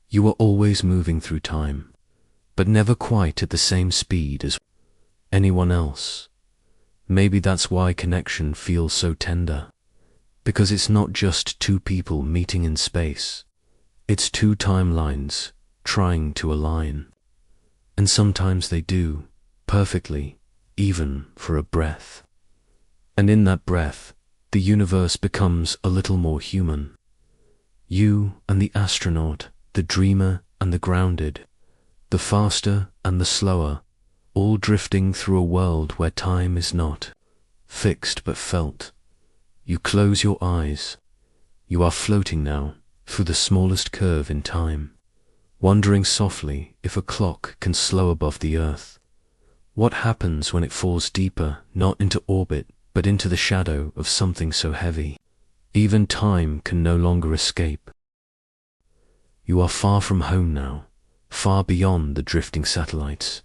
You are always moving through time, but never quite at the same speed as anyone else. Maybe that's why connection feels so tender, because it's not just two people meeting in space, it's two timelines trying to align. And sometimes they do, perfectly, even for a breath. And in that breath, the universe becomes a little more human. You and the astronaut, the dreamer and the grounded, the faster and the slower, all drifting through a world where time is not fixed but felt. You close your eyes. You are floating now through the smallest curve in time, wondering softly if a clock can slow above the earth. What happens when it falls deeper, not into orbit, but into the shadow of something so heavy? Even time can no longer escape. You are far from home now, far beyond the drifting satellites,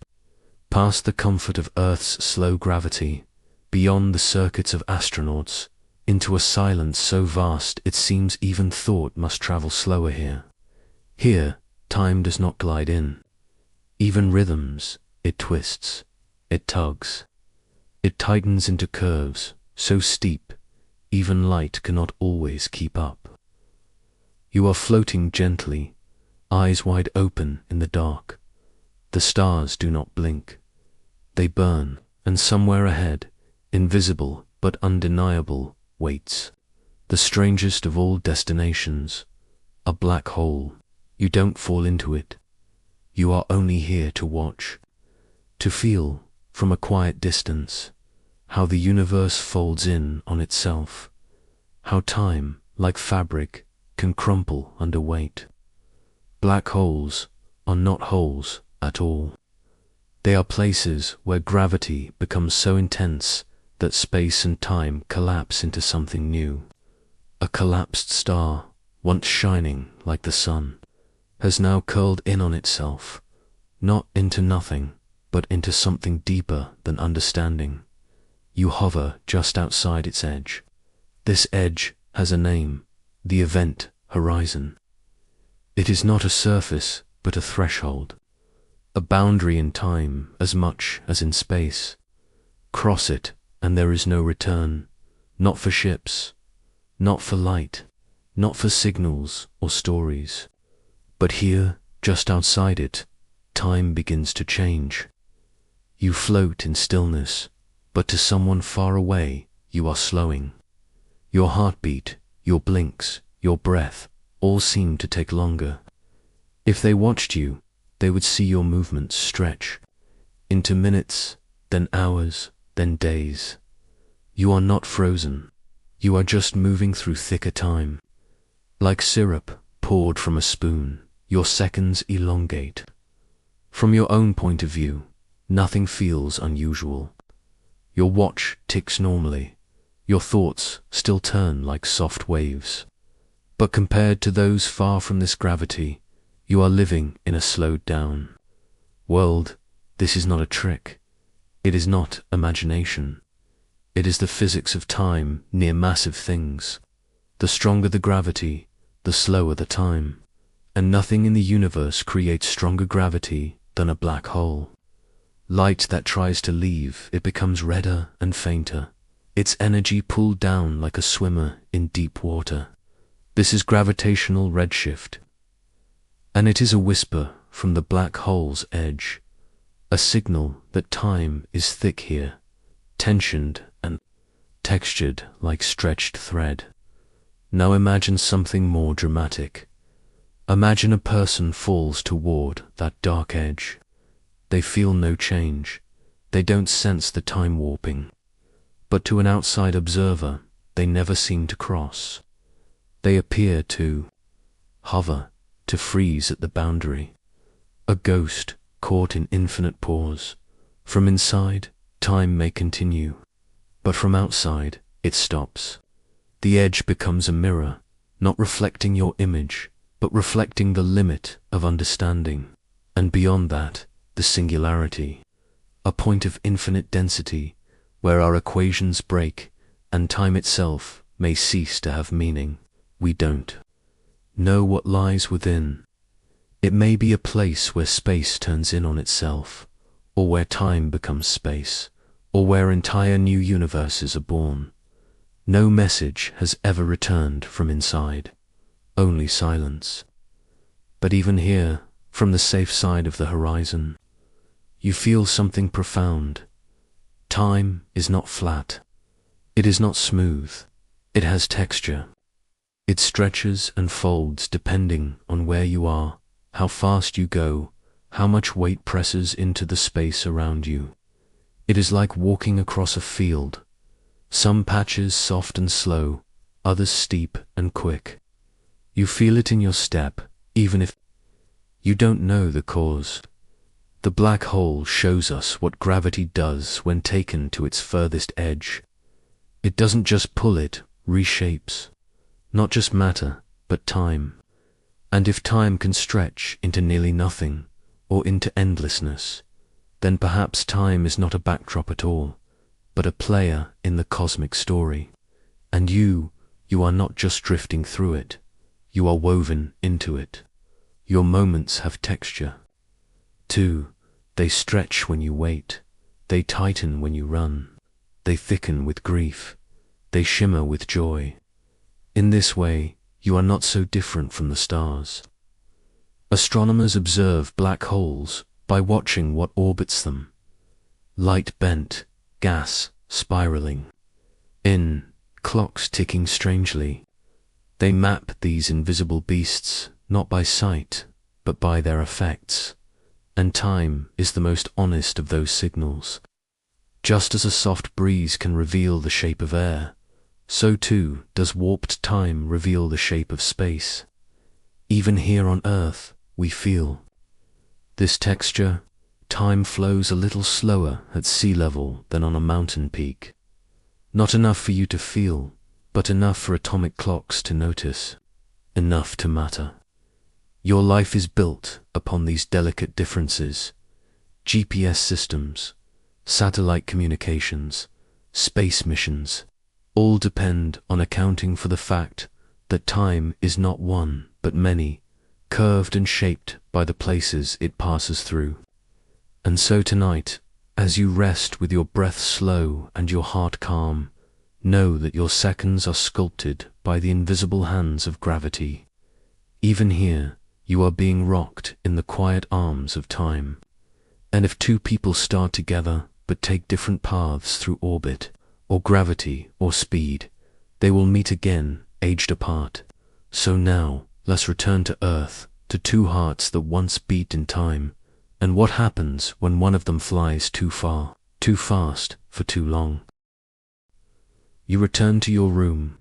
past the comfort of Earth's slow gravity, beyond the circuits of astronauts, into a silence so vast it seems even thought must travel slower here. Here, time does not glide in. Even rhythms, it twists, it tugs. It tightens into curves, so steep, even light cannot always keep up. You are floating gently, eyes wide open in the dark. The stars do not blink. They burn, and somewhere ahead, invisible but undeniable, waits the strangest of all destinations, a black hole. You don't fall into it. You are only here to watch, to feel, from a quiet distance, how the universe folds in on itself, how time, like fabric, can crumple under weight. Black holes are not holes at all. They are places where gravity becomes so intense that space and time collapse into something new. A collapsed star, once shining like the sun, has now curled in on itself, not into nothing, but into something deeper than understanding. You hover just outside its edge. This edge has a name, the event horizon. It is not a surface, but a threshold, a boundary in time as much as in space. Cross it, and there is no return, not for ships, not for light, not for signals or stories. But here, just outside it, time begins to change. You float in stillness, but to someone far away, you are slowing. Your heartbeat, your blinks, your breath, all seem to take longer. If they watched you, they would see your movements stretch into minutes, then hours, then days. You are not frozen. You are just moving through thicker time. Like syrup poured from a spoon, your seconds elongate. From your own point of view, nothing feels unusual. Your watch ticks normally. Your thoughts still turn like soft waves. But compared to those far from this gravity, you are living in a slowed down world. This is not a trick. It is not imagination. It is the physics of time near massive things. The stronger the gravity, the slower the time. And nothing in the universe creates stronger gravity than a black hole. Light that tries to leave, it becomes redder and fainter. Its energy pulled down like a swimmer in deep water. This is gravitational redshift. And it is a whisper from the black hole's edge. A signal that time is thick here, tensioned and textured like stretched thread. Now imagine something more dramatic. Imagine a person falls toward that dark edge. They feel no change. They don't sense the time warping. But to an outside observer, they never seem to cross. They appear to hover, to freeze at the boundary. A ghost caught in infinite pause. From inside, time may continue, but from outside, it stops. The edge becomes a mirror, not reflecting your image, but reflecting the limit of understanding. And beyond that, the singularity, a point of infinite density, where our equations break, and time itself may cease to have meaning. We don't know what lies within. It may be a place where space turns in on itself, or where time becomes space, or where entire new universes are born. No message has ever returned from inside, only silence. But even here, from the safe side of the horizon, you feel something profound. Time is not flat. It is not smooth. It has texture. It stretches and folds depending on where you are, how fast you go, how much weight presses into the space around you. It is like walking across a field. Some patches soft and slow, others steep and quick. You feel it in your step, even if you don't know the cause. The black hole shows us what gravity does when taken to its furthest edge. It doesn't just pull, it reshapes. Not just matter, but time. And if time can stretch into nearly nothing, or into endlessness, then perhaps time is not a backdrop at all, but a player in the cosmic story. And you are not just drifting through it, you are woven into it. Your moments have texture. Too, they stretch when you wait, they tighten when you run, they thicken with grief, they shimmer with joy. In this way, you are not so different from the stars. Astronomers observe black holes by watching what orbits them. Light bent, gas spiraling, in clocks ticking strangely. They map these invisible beasts not by sight, but by their effects. And time is the most honest of those signals. Just as a soft breeze can reveal the shape of air, so too does warped time reveal the shape of space. Even here on Earth, we feel this texture. Time flows a little slower at sea level than on a mountain peak. Not enough for you to feel, but enough for atomic clocks to notice. Enough to matter. Your life is built upon these delicate differences. GPS systems, satellite communications, space missions, all depend on accounting for the fact that time is not one, but many, curved and shaped by the places it passes through. And so tonight, as you rest with your breath slow and your heart calm, know that your seconds are sculpted by the invisible hands of gravity. Even here, You are being rocked in the quiet arms of time. And if two people start together but take different paths through orbit, or gravity, or speed, they will meet again, aged apart. So now, let's return to Earth, to two hearts that once beat in time. And what happens when one of them flies too far, too fast, for too long? You return to your room.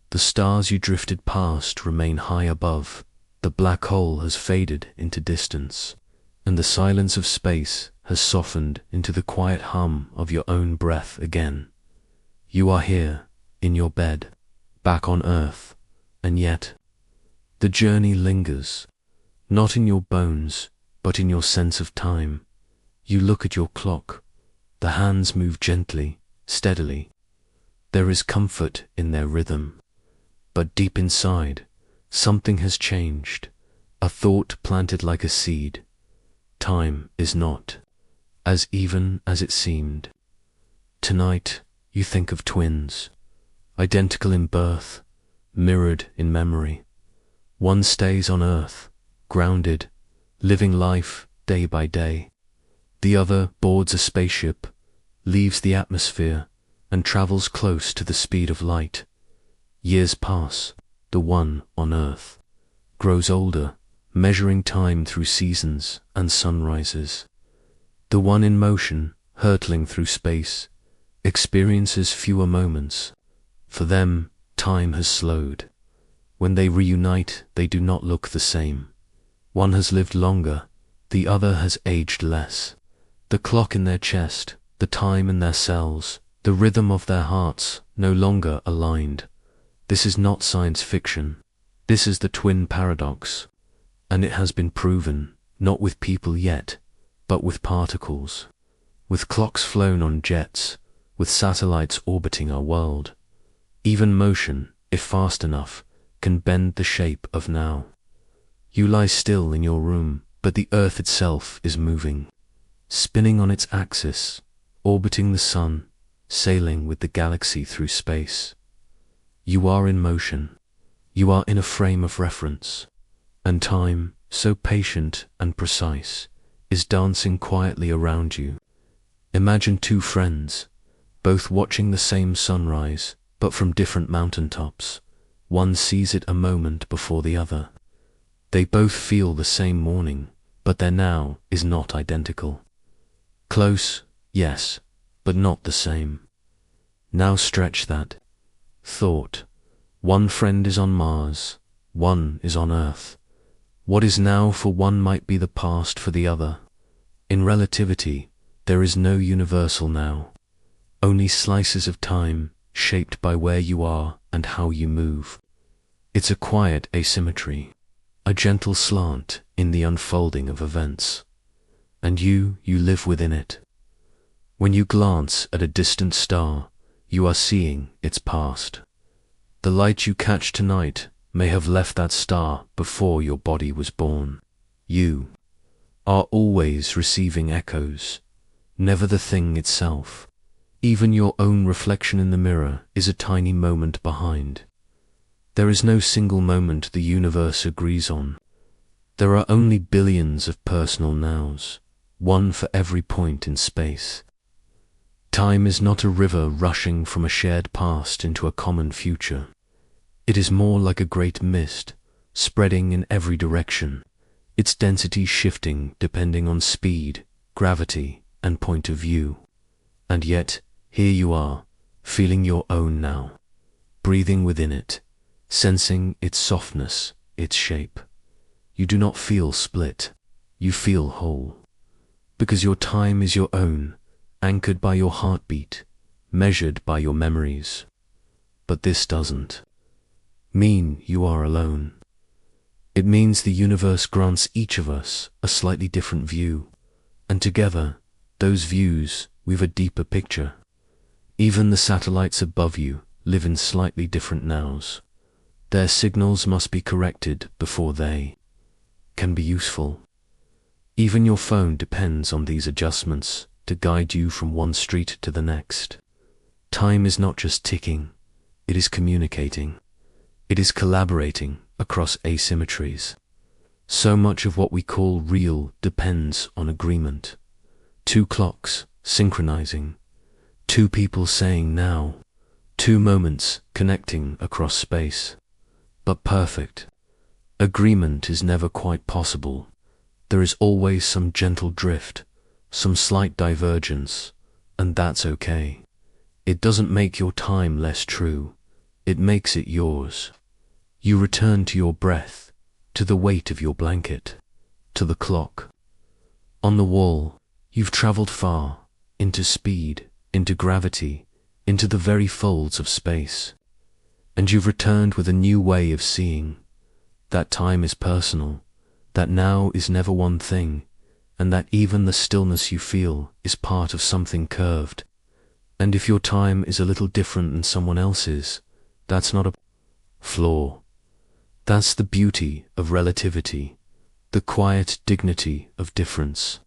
The stars you drifted past remain high above. The black hole has faded into distance, and the silence of space has softened into the quiet hum of your own breath again. You are here, in your bed, back on Earth, and yet the journey lingers, not in your bones, but in your sense of time. You look at your clock. The hands move gently, steadily. There is comfort in their rhythm. But deep inside, something has changed, a thought planted like a seed. Time is not as even as it seemed. Tonight, you think of twins, identical in birth, mirrored in memory. One stays on Earth, grounded, living life day by day. The other boards a spaceship, leaves the atmosphere, and travels close to the speed of light. Years pass. The one on Earth grows older, measuring time through seasons and sunrises. The one in motion, hurtling through space, experiences fewer moments. For them, time has slowed. When they reunite, they do not look the same. One has lived longer, the other has aged less. The clock in their chest, the time in their cells, the rhythm of their hearts, no longer aligned. This is not science fiction. This is the twin paradox. And it has been proven, not with people yet, but with particles. With clocks flown on jets, with satellites orbiting our world. Even motion, if fast enough, can bend the shape of now. You lie still in your room, but the Earth itself is moving, spinning on its axis, orbiting the sun, sailing with the galaxy through space. You are in motion. You are in a frame of reference. And time, so patient and precise, is dancing quietly around you. Imagine two friends, both watching the same sunrise, but from different mountaintops. One sees it a moment before the other. They both feel the same morning, but their now is not identical. Close, yes, but not the same. Now stretch that thought. One friend is on Mars, one is on Earth. What is now for one might be the past for the other. In relativity, there is no universal now, only slices of time shaped by where you are and how you move. It's a quiet asymmetry, a gentle slant in the unfolding of events. And you live within it. When you glance at a distant star, you are seeing its past. The light you catch tonight may have left that star before your body was born. You are always receiving echoes, never the thing itself. Even your own reflection in the mirror is a tiny moment behind. There is no single moment the universe agrees on. There are only billions of personal nows, one for every point in space. Time is not a river rushing from a shared past into a common future. It is more like a great mist, spreading in every direction, its density shifting depending on speed, gravity, and point of view. And yet, here you are, feeling your own now, breathing within it, sensing its softness, its shape. You do not feel split, you feel whole. Because your time is your own, anchored by your heartbeat, measured by your memories. But this doesn't mean you are alone. It means the universe grants each of us a slightly different view, and together, those views weave a deeper picture. Even the satellites above you live in slightly different nows. Their signals must be corrected before they can be useful. Even your phone depends on these adjustments to guide you from one street to the next. Time is not just ticking, it is communicating. It is collaborating across asymmetries. So much of what we call real depends on agreement. Two clocks synchronizing, two people saying now, two moments connecting across space. But perfect agreement is never quite possible. There is always some gentle drift, some slight divergence, and that's okay. It doesn't make your time less true, it makes it yours. You return to your breath, to the weight of your blanket, to the clock. On the wall, you've traveled far, into speed, into gravity, into the very folds of space. And you've returned with a new way of seeing. That time is personal, that now is never one thing, and that even the stillness you feel is part of something curved. And if your time is a little different than someone else's, that's not a flaw. That's the beauty of relativity, the quiet dignity of difference.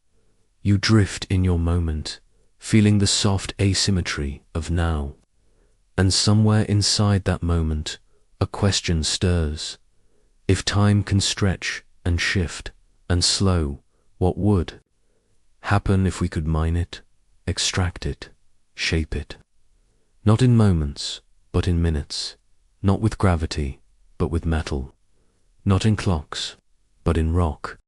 You drift in your moment, feeling the soft asymmetry of now. And somewhere inside that moment, a question stirs. If time can stretch and shift and slow, what would happen if we could mine it, extract it, shape it? Not in moments, but in minutes. Not with gravity, but with metal. Not in clocks, but in rock.